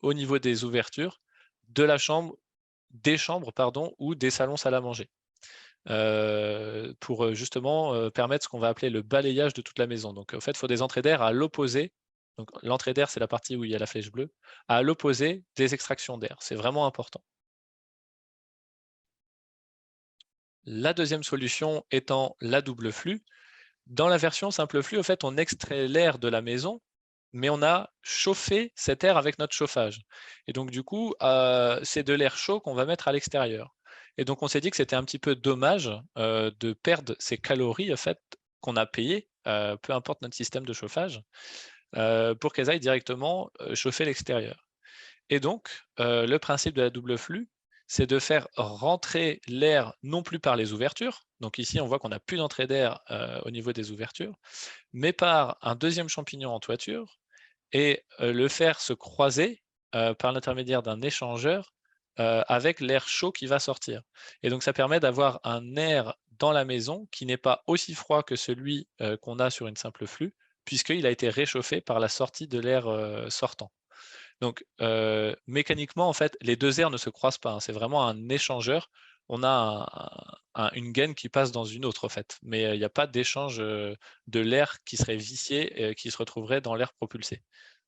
S2: au niveau des ouvertures de la chambre, des chambres, ou des salons salle à manger. Pour justement permettre ce qu'on va appeler le balayage de toute la maison. Donc en fait, il faut des entrées d'air à l'opposé. Donc l'entrée d'air, c'est la partie où il y a la flèche bleue, à l'opposé des extractions d'air. C'est vraiment important. La deuxième solution étant la double flux. Dans la version simple flux, en fait, on extrait l'air de la maison, mais on a chauffé cet air avec notre chauffage. Et donc du coup, c'est de l'air chaud qu'on va mettre à l'extérieur. Et donc on s'est dit que c'était un petit peu dommage de perdre ces calories en fait, qu'on a payées, peu importe notre système de chauffage, pour qu'elles aillent directement chauffer l'extérieur. Et donc, le principe de la double flux, c'est de faire rentrer l'air non plus par les ouvertures, donc ici on voit qu'on n'a plus d'entrée d'air au niveau des ouvertures, mais par un deuxième champignon en toiture, et le faire se croiser par l'intermédiaire d'un échangeur avec l'air chaud qui va sortir. Et donc ça permet d'avoir un air dans la maison qui n'est pas aussi froid que celui qu'on a sur une simple flux, puisqu'il a été réchauffé par la sortie de l'air sortant. Donc mécaniquement, en fait, les deux airs ne se croisent pas, hein. C'est vraiment un échangeur. On a une gaine qui passe dans une autre, en fait. Mais il n'y a pas d'échange de l'air qui serait vicié et qui se retrouverait dans l'air propulsé.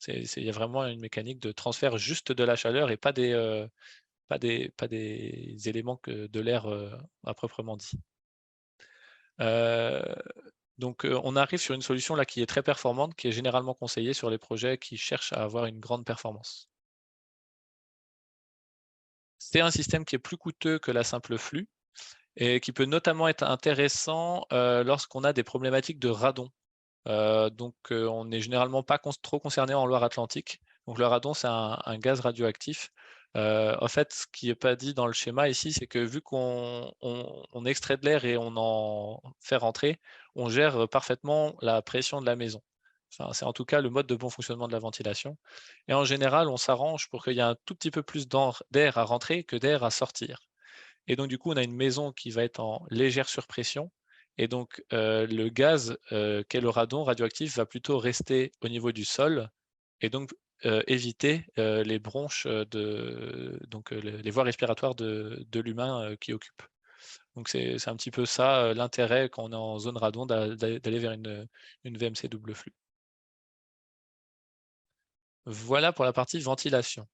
S2: Il y a vraiment une mécanique de transfert juste de la chaleur et pas des éléments de l'air à proprement dit. Donc on arrive sur une solution là qui est très performante, qui est généralement conseillée sur les projets qui cherchent à avoir une grande performance. C'est un système qui est plus coûteux que la simple flux et qui peut notamment être intéressant lorsqu'on a des problématiques de radon. Donc, on n'est généralement pas trop concerné en Loire-Atlantique. Donc, le radon, c'est un gaz radioactif. En fait, ce qui n'est pas dit dans le schéma ici, c'est que vu qu'on extrait de l'air et on en fait rentrer, on gère parfaitement la pression de la maison. Enfin, c'est en tout cas le mode de bon fonctionnement de la ventilation. Et en général, on s'arrange pour qu'il y ait un tout petit peu plus d'air à rentrer que d'air à sortir. Et donc, du coup, on a une maison qui va être en légère surpression. Et donc, le gaz qu'est le radon radioactif va plutôt rester au niveau du sol et donc éviter les bronches, donc les voies respiratoires de l'humain qui occupe. Donc, c'est un petit peu ça l'intérêt quand on est en zone radon d'aller vers une VMC double flux. Voilà pour la partie ventilation.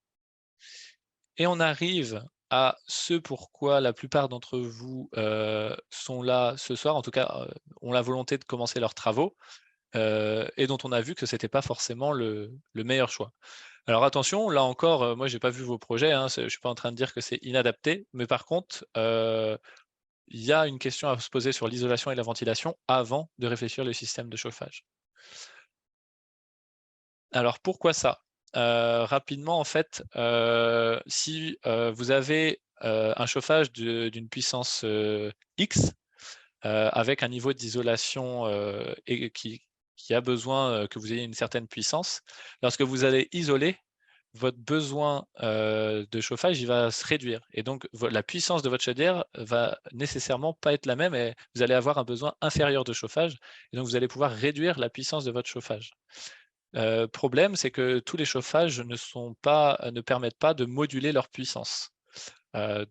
S2: Et on arrive à ce pourquoi la plupart d'entre vous sont là ce soir, en tout cas ont la volonté de commencer leurs travaux, et dont on a vu que ce n'était pas forcément le meilleur choix. Alors attention, là encore, moi je n'ai pas vu vos projets, hein, je ne suis pas en train de dire que c'est inadapté, mais par contre, il y a une question à se poser sur l'isolation et la ventilation avant de réfléchir au système de chauffage. Alors pourquoi ça? Rapidement, en fait, si vous avez un chauffage d'une puissance X, avec un niveau d'isolation qui a besoin que vous ayez une certaine puissance, lorsque vous allez isoler, votre besoin de chauffage il va se réduire. Et donc, la puissance de votre chaudière va nécessairement pas être la même et vous allez avoir un besoin inférieur de chauffage. Et donc, vous allez pouvoir réduire la puissance de votre chauffage. Problème, c'est que tous les chauffages ne permettent pas de moduler leur puissance.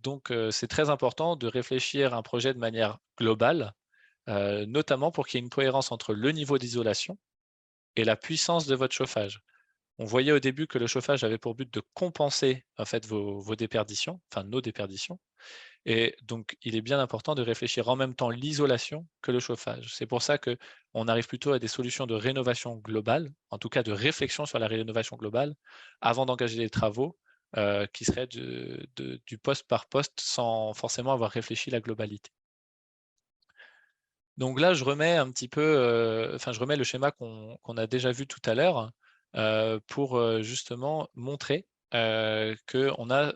S2: Donc, c'est très important de réfléchir à un projet de manière globale, notamment pour qu'il y ait une cohérence entre le niveau d'isolation et la puissance de votre chauffage. On voyait au début que le chauffage avait pour but de compenser en fait, vos déperditions, enfin nos déperditions. Et donc, il est bien important de réfléchir en même temps l'isolation que le chauffage. C'est pour ça qu'on arrive plutôt à des solutions de rénovation globale, en tout cas de réflexion sur la rénovation globale, avant d'engager les travaux qui seraient du poste par poste sans forcément avoir réfléchi la globalité. Donc là, je remets un petit peu, je remets le schéma qu'on a déjà vu tout à l'heure pour justement montrer qu'on a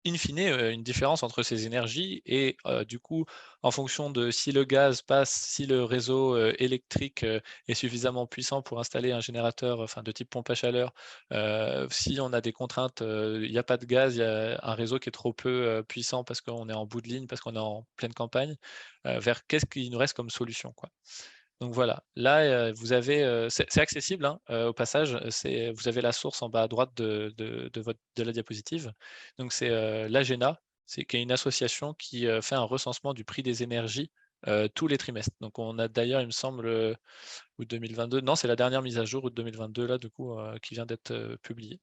S2: in fine, une différence entre ces énergies et du coup, en fonction de si le gaz passe, si le réseau électrique est suffisamment puissant pour installer un générateur de type pompe à chaleur, si on a des contraintes, il n'y a pas de gaz, il y a un réseau qui est trop peu puissant parce qu'on est en bout de ligne, parce qu'on est en pleine campagne, vers qu'est-ce qu'il nous reste comme solution, quoi. Donc voilà, là, vous avez, c'est accessible hein, au passage, vous avez la source en bas à droite de la diapositive. Donc c'est l'AGENA, qui est une association qui fait un recensement du prix des énergies tous les trimestres. Donc on a d'ailleurs, il me semble, août 2022, non, c'est la dernière mise à jour, août 2022, là, du coup, qui vient d'être publiée.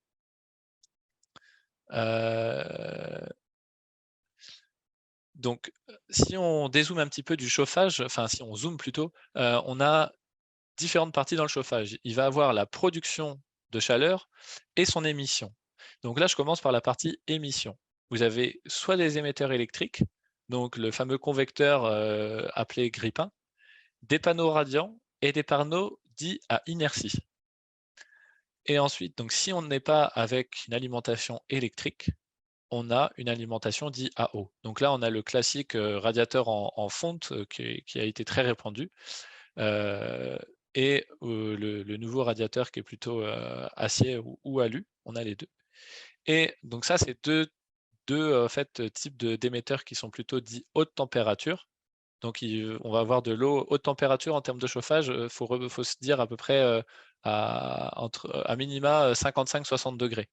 S2: Donc, si on dézoome un petit peu du chauffage, enfin si on zoome plutôt, on a différentes parties dans le chauffage. Il va avoir la production de chaleur et son émission. Donc là, je commence par la partie émission. Vous avez soit des émetteurs électriques, donc le fameux convecteur appelé grippin, des panneaux radiants et des panneaux dits à inertie. Et ensuite, donc si on n'est pas avec une alimentation électrique, on a une alimentation dite à eau. Donc là, on a le classique radiateur en fonte qui a été très répandu. Et le nouveau radiateur qui est plutôt acier ou alu, on a les deux. Et donc ça, c'est deux en fait, types d'émetteurs qui sont plutôt dits haute température. Donc on va avoir de l'eau haute température en termes de chauffage, faut se dire à peu près à minima 55-60 degrés.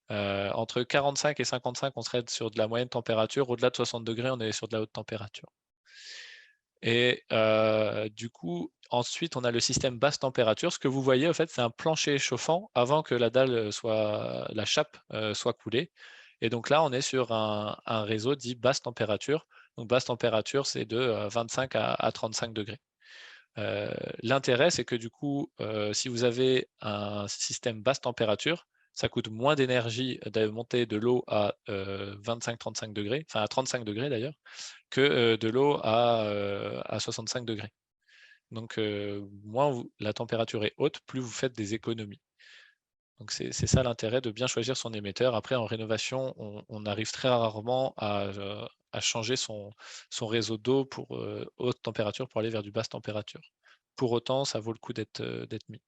S2: Entre 45 et 55, on serait sur de la moyenne température. Au-delà de 60 degrés, on est sur de la haute température. Et du coup, ensuite, on a le système basse température. Ce que vous voyez, en fait, c'est un plancher chauffant avant que la chape soit coulée. Et donc là, on est sur un réseau dit basse température. Donc basse température, c'est de 25 à 35 degrés. L'intérêt, c'est que du coup, si vous avez un système basse température, ça coûte moins d'énergie de monter de l'eau à 25-35 degrés, enfin à 35 degrés d'ailleurs, que de l'eau à 65 degrés. Donc, moins la température est haute, plus vous faites des économies. Donc, c'est ça l'intérêt de bien choisir son émetteur. Après, en rénovation, on arrive très rarement à changer son réseau d'eau pour haute température pour aller vers du basse température. Pour autant, ça vaut le coup d'être mis.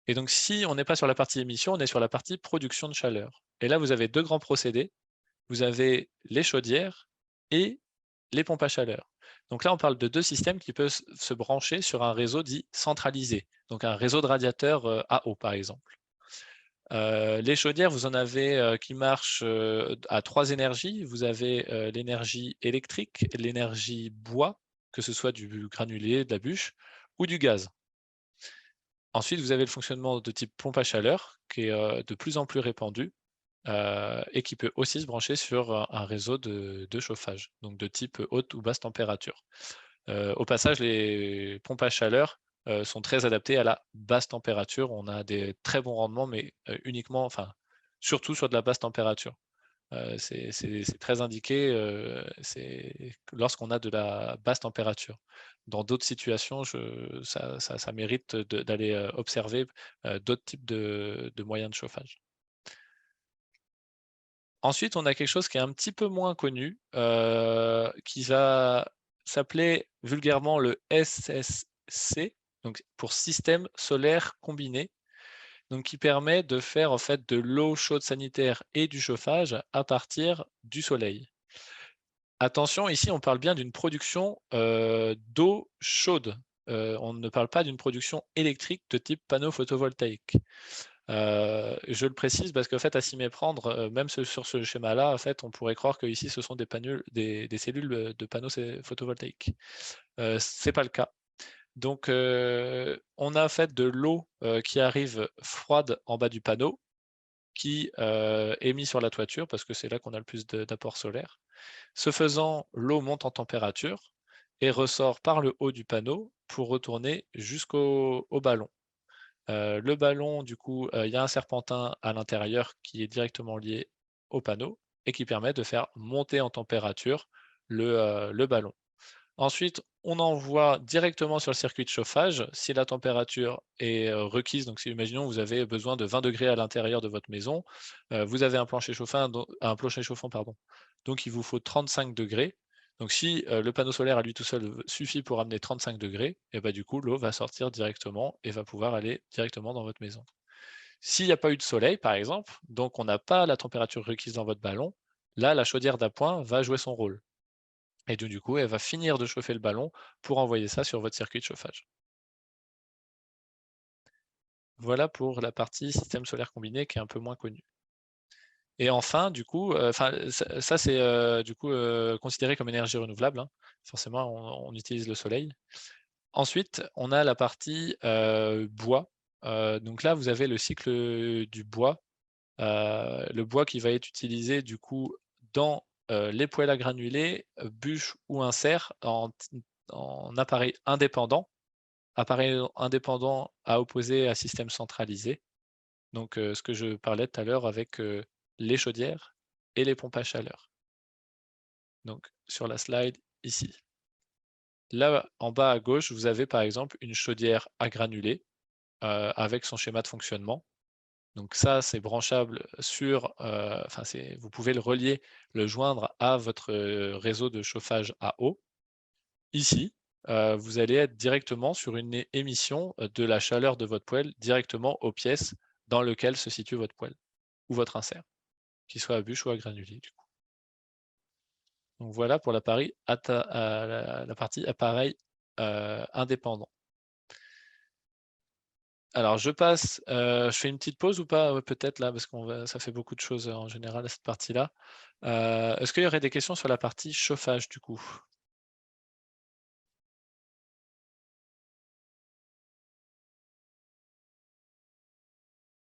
S2: Et donc, si on n'est pas sur la partie émission, on est sur la partie production de chaleur. Et là, vous avez deux grands procédés. Vous avez les chaudières et les pompes à chaleur. Donc là, on parle de deux systèmes qui peuvent se brancher sur un réseau dit centralisé, donc un réseau de radiateurs à eau, par exemple. Les chaudières, vous en avez qui marchent à 3 énergies. Vous avez l'énergie électrique, l'énergie bois, que ce soit du granulé, de la bûche, ou du gaz. Ensuite, vous avez le fonctionnement de type pompe à chaleur, qui est de plus en plus répandu, et qui peut aussi se brancher sur un réseau de chauffage, donc de type haute ou basse température. Au passage, les pompes à chaleur sont très adaptées à la basse température. On a des très bons rendements, mais uniquement, enfin, surtout sur de la basse température. C'est très indiqué lorsqu'on a de la basse température. Dans d'autres situations, ça mérite d'aller observer d'autres types de moyens de chauffage. Ensuite, on a quelque chose qui est un petit peu moins connu, qui va s'appeler vulgairement le SSC, donc pour système solaire combiné, donc qui permet de faire en fait de l'eau chaude sanitaire et du chauffage à partir du soleil. Attention, ici on parle bien d'une production d'eau chaude. On ne parle pas d'une production électrique de type panneau photovoltaïque. Je le précise parce qu'en fait, à s'y méprendre, même sur ce schéma-là, en fait, on pourrait croire que ici ce sont des cellules de panneaux photovoltaïques. C'est pas le cas. Donc, on a en fait de l'eau qui arrive froide en bas du panneau, qui est mise sur la toiture parce que c'est là qu'on a le plus d'apport solaire. Ce faisant, l'eau monte en température et ressort par le haut du panneau pour retourner jusqu'au ballon. Le ballon, du coup, il y a un serpentin à l'intérieur qui est directement lié au panneau et qui permet de faire monter en température le ballon. Ensuite, on envoie directement sur le circuit de chauffage si la température est requise. Donc, si imaginons vous avez besoin de 20 degrés à l'intérieur de votre maison, vous avez un plancher chauffant, pardon. Donc il vous faut 35 degrés. Donc si le panneau solaire à lui tout seul suffit pour amener 35 degrés, et bah, du coup l'eau va sortir directement et va pouvoir aller directement dans votre maison. S'il n'y a pas eu de soleil, par exemple, donc on n'a pas la température requise dans votre ballon, là la chaudière d'appoint va jouer son rôle. Et donc, du coup, elle va finir de chauffer le ballon pour envoyer ça sur votre circuit de chauffage. Voilà pour la partie système solaire combiné qui est un peu moins connue. Et enfin, du coup, ça c'est du coup considéré comme énergie renouvelable, hein. Forcément, on utilise le soleil. Ensuite, on a la partie bois. Donc là, vous avez le cycle du bois. Le bois qui va être utilisé du coup dans les poêles à granulés, bûches ou inserts en appareil indépendant à opposer à système centralisé. Donc, ce que je parlais tout à l'heure avec les chaudières et les pompes à chaleur. Donc, sur la slide ici. Là, en bas à gauche, vous avez par exemple une chaudière à granulés avec son schéma de fonctionnement. Donc ça, c'est branchable sur, vous pouvez le relier, le joindre à votre réseau de chauffage à eau. Ici, vous allez être directement sur une émission de la chaleur de votre poêle directement aux pièces dans lesquelles se situe votre poêle ou votre insert, qu'il soit à bûche ou à granulé du coup. Donc voilà pour la partie appareil indépendant. Alors je passe, je fais une petite pause ou pas? Peut-être là, parce ça fait beaucoup de choses en général à cette partie-là. Est-ce qu'il y aurait des questions sur la partie chauffage du coup?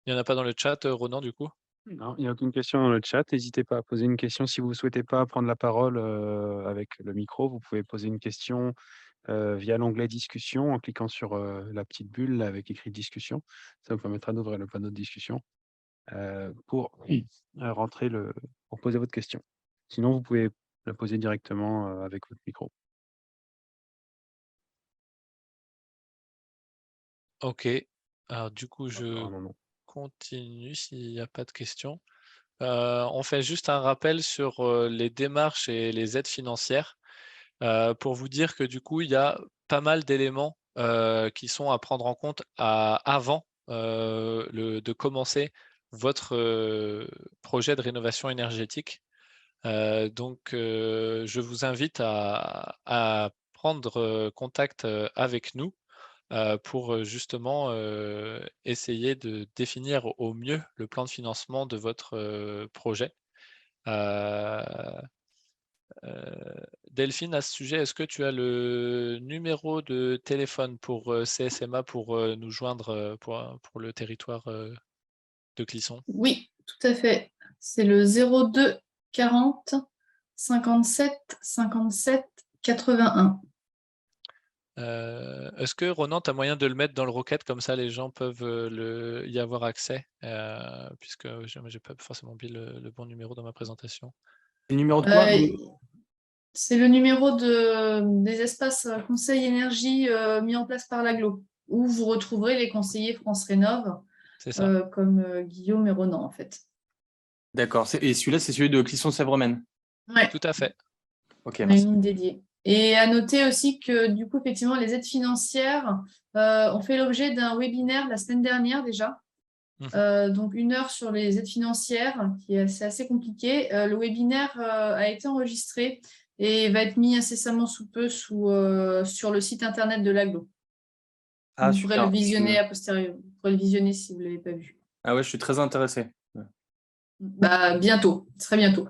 S2: Il n'y en a pas dans le chat, Ronan, du coup?
S3: Non, il n'y a aucune question dans le chat. N'hésitez pas à poser une question. Si vous ne souhaitez pas prendre la parole avec le micro, vous pouvez poser une question via l'onglet discussion en cliquant sur la petite bulle là, avec écrit discussion. Ça vous permettra d'ouvrir le panneau de discussion pour pour poser votre question. Sinon, vous pouvez la poser directement avec votre micro.
S2: Ok. Alors du coup, je
S3: non.
S2: continue s'il n'y a pas de questions. On fait juste un rappel sur les démarches et les aides financières pour vous dire que du coup, il y a pas mal d'éléments qui sont à prendre en compte avant de commencer votre projet de rénovation énergétique. Donc, je vous invite à prendre contact avec nous pour justement essayer de définir au mieux le plan de financement de votre projet. Euh, Delphine, à ce sujet, est-ce que tu as le numéro de téléphone pour CSMA pour nous joindre pour le territoire de Clisson?
S1: Oui, tout à fait. C'est le 02 40 57 57 81.
S2: Est-ce que Ronan, tu as moyen de le mettre dans le Rocket, comme ça les gens peuvent y avoir accès, puisque j'ai pas forcément mis le bon numéro dans ma présentation.
S7: Le numéro de quoi?
S1: C'est le numéro des espaces conseil énergie mis en place par l'AGLO, où vous retrouverez les conseillers France Rénov,
S2: C'est ça.
S1: comme Guillaume et Ronan, en fait.
S7: D'accord. Et celui-là, c'est celui de Clisson-Sèvres-Maine.
S1: Ouais,
S2: Tout à fait.
S7: Ok,
S1: on a
S7: merci.
S1: une ligne dédiée. Et à noter aussi que, du coup, effectivement, les aides financières ont fait l'objet d'un webinaire la semaine dernière déjà. Donc 1 heure sur les aides financières, c'est assez compliqué. Le webinaire a été enregistré et va être mis incessamment sous peu sur le site internet de l'AGLO.
S7: Ah,
S1: Vous pourrez le
S7: super.
S1: visionner a posteriori. Vous pourrez le visionner si vous ne l'avez pas vu.
S7: Ah ouais, je suis très intéressé.
S1: Bientôt, très bientôt.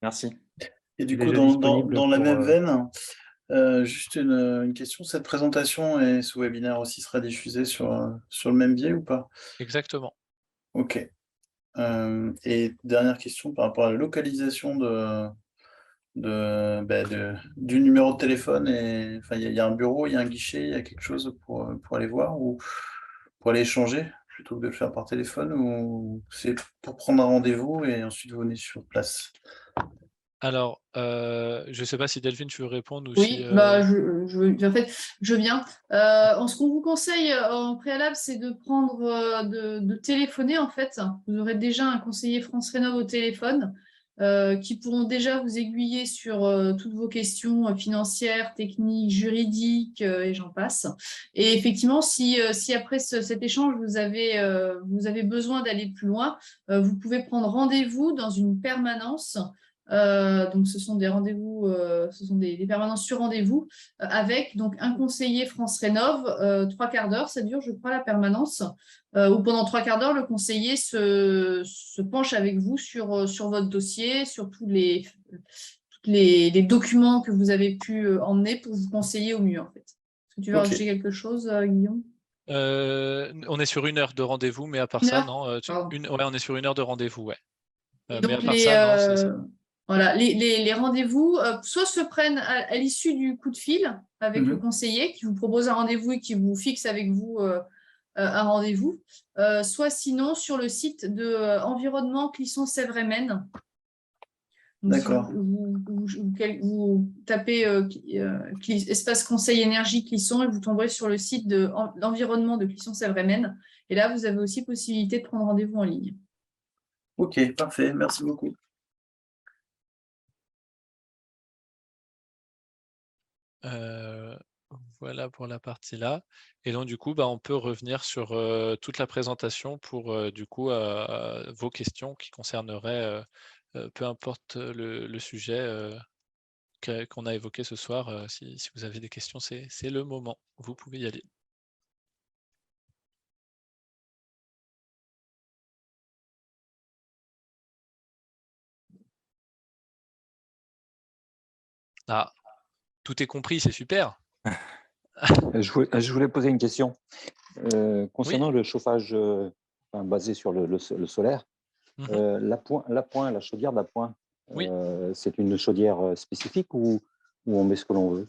S7: Merci.
S8: Et du
S3: Il est
S8: coup,
S3: déjà disponible
S8: dans la
S3: pour,
S8: même veine, juste une question, cette présentation et ce webinaire aussi sera diffusé sur le même biais ou pas?
S2: Exactement.
S8: Ok. Et dernière question par rapport à la localisation du numéro de téléphone. Enfin, il y a un bureau, il y a un guichet, il y a quelque chose pour aller voir ou pour aller échanger plutôt que de le faire par téléphone, ou c'est pour prendre un rendez-vous et ensuite vous venez sur place?
S2: Alors, je ne sais pas si Delphine, tu veux répondre ou
S1: Oui,
S2: si...
S1: en fait, je viens. Ce qu'on vous conseille en préalable, c'est de prendre, de téléphoner en fait. Vous aurez déjà un conseiller France Rénov au téléphone qui pourront déjà vous aiguiller sur toutes vos questions financières, techniques, juridiques et j'en passe. Et effectivement, si après cet échange, vous avez besoin d'aller plus loin, vous pouvez prendre rendez-vous dans une permanence. Donc, ce sont des rendez-vous, ce sont des permanences sur rendez-vous avec donc un conseiller France Rénov, 3/4 d'heure, ça dure, je crois, la permanence, où pendant 3/4 d'heure, le conseiller se penche avec vous sur votre dossier, sur tous les documents que vous avez pu emmener pour vous conseiller au mieux, en fait. Est-ce que tu veux
S8: Ok.
S1: rajouter quelque chose, Guillaume?
S2: on est sur 1 heure de rendez-vous, mais à part
S1: Une
S2: ça,
S1: heure
S2: non.
S1: Pardon.
S2: Ouais, on est sur 1 heure de rendez-vous, ouais.
S1: Et
S2: Mais à
S1: donc,
S2: part ça, non, c'est ça.
S1: voilà, les rendez-vous, soit se prennent à l'issue du coup de fil avec le conseiller qui vous propose un rendez-vous et qui vous fixe avec vous un rendez-vous, soit sinon sur le site de environnement Clisson-Sèvres-Maine. Donc, si
S8: D'accord.
S1: vous tapez espace conseil énergie Clisson et vous tomberez sur le site de l'environnement de Clisson-Sèvres-Maine. Et là, vous avez aussi possibilité de prendre rendez-vous en ligne.
S8: Ok, parfait. Merci beaucoup.
S2: Voilà pour la partie là. Et donc, du coup, on peut revenir sur toute la présentation pour, du coup, vos questions qui concerneraient, peu importe le sujet qu'on a évoqué ce soir. Si vous avez des questions, c'est le moment. Vous pouvez y aller. Ah, tout est compris, c'est super.
S4: Je voulais poser une question. Concernant
S2: Oui.
S4: le chauffage basé sur le solaire, la chaudière d'appoint,
S2: Oui.
S4: c'est une chaudière spécifique ou on met ce que l'on veut?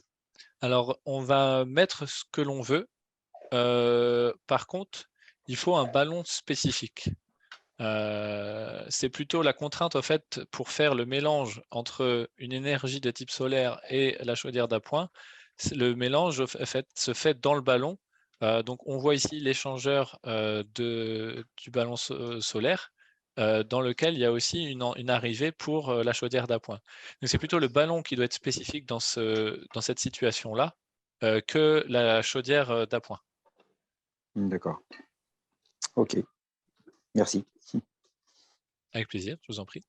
S2: Alors, on va mettre ce que l'on veut. Par contre, il faut un ballon spécifique. C'est plutôt la contrainte en fait pour faire le mélange entre une énergie de type solaire et la chaudière d'appoint. Le mélange se fait dans le ballon Donc, on voit ici l'échangeur du ballon solaire dans lequel il y a aussi une arrivée pour la chaudière d'appoint. Donc, c'est plutôt le ballon qui doit être spécifique dans cette situation-là que la chaudière d'appoint.
S4: D'accord. OK. Merci.
S2: Avec plaisir, je vous en prie.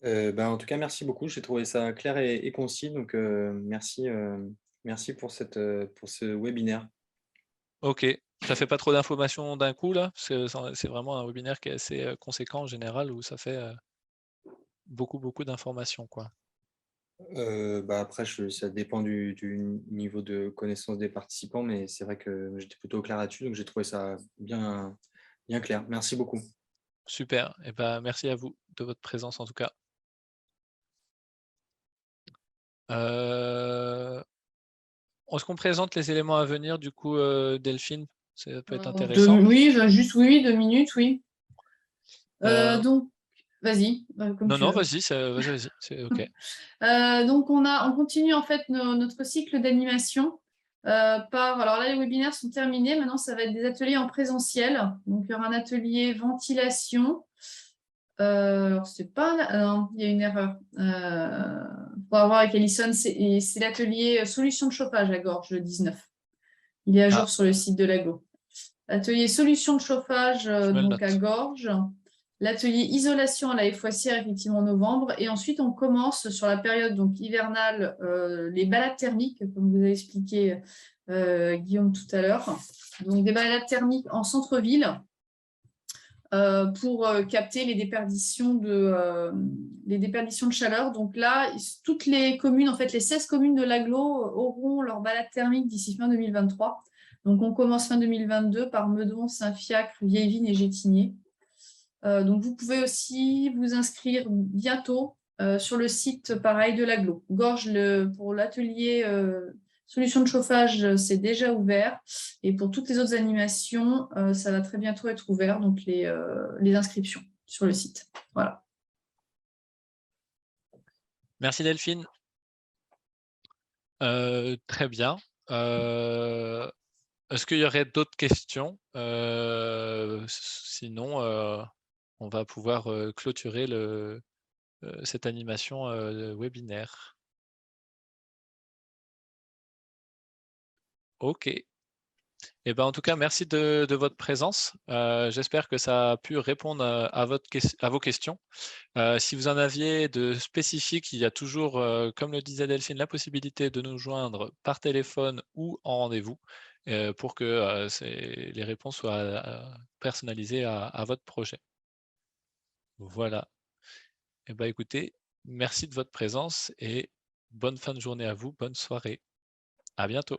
S7: En tout cas, merci beaucoup. J'ai trouvé ça clair et concis. Donc, merci pour ce webinaire.
S2: Ok, ça fait pas trop d'informations d'un coup là, parce que c'est vraiment un webinaire qui est assez conséquent en général, où ça fait beaucoup d'informations, quoi.
S7: Après, ça dépend du niveau de connaissance des participants, mais c'est vrai que j'étais plutôt clair là-dessus, donc j'ai trouvé ça bien clair. Merci beaucoup.
S2: Super, et ben merci à vous de votre présence en tout cas. Est-ce qu'on présente les éléments à venir du coup, Delphine? Ça peut être intéressant.
S1: Oui, juste oui, 2 minutes, oui. Donc, vas-y.
S2: Non, vas-y, c'est ok.
S1: Donc, on continue en fait notre cycle d'animation alors là, les webinaires sont terminés. Maintenant, ça va être des ateliers en présentiel. Donc, il y aura un atelier ventilation. Alors, c'est pas... non, il y a une erreur. Pour avoir avec Alison, c'est l'atelier solution de chauffage à Gorges, le 19. Il est à jour sur le site de l'AGLO. Atelier solution de chauffage donc à Gorges. L'atelier isolation à la Foissière, effectivement, en novembre. Et ensuite, on commence sur la période donc, hivernale, les balades thermiques, comme vous avez expliqué, Guillaume, tout à l'heure. Donc, des balades thermiques en centre-ville pour capter les déperditions de chaleur. Donc là, toutes les communes, en fait, les 16 communes de l'Agglo auront leur balade thermique d'ici fin 2023. Donc, on commence fin 2022 par Meudon, Saint-Fiacre, Vieilleville et Gétigné. Donc, vous pouvez aussi vous inscrire bientôt sur le site, pareil, de l'Agglo. Gorges, pour l'atelier solution de chauffage, c'est déjà ouvert. Et pour toutes les autres animations, ça va très bientôt être ouvert, donc les inscriptions sur le site. Voilà.
S2: Merci Delphine. Très bien. Est-ce qu'il y aurait d'autres questions? Sinon, on va pouvoir clôturer cette animation webinaire. Ok. Eh ben, en tout cas, merci de votre présence. J'espère que ça a pu répondre à vos questions. Si vous en aviez de spécifiques, il y a toujours, comme le disait Delphine, la possibilité de nous joindre par téléphone ou en rendez-vous pour que les réponses soient personnalisées à votre projet. Voilà. Eh ben, écoutez, merci de votre présence et bonne fin de journée à vous, bonne soirée. À bientôt.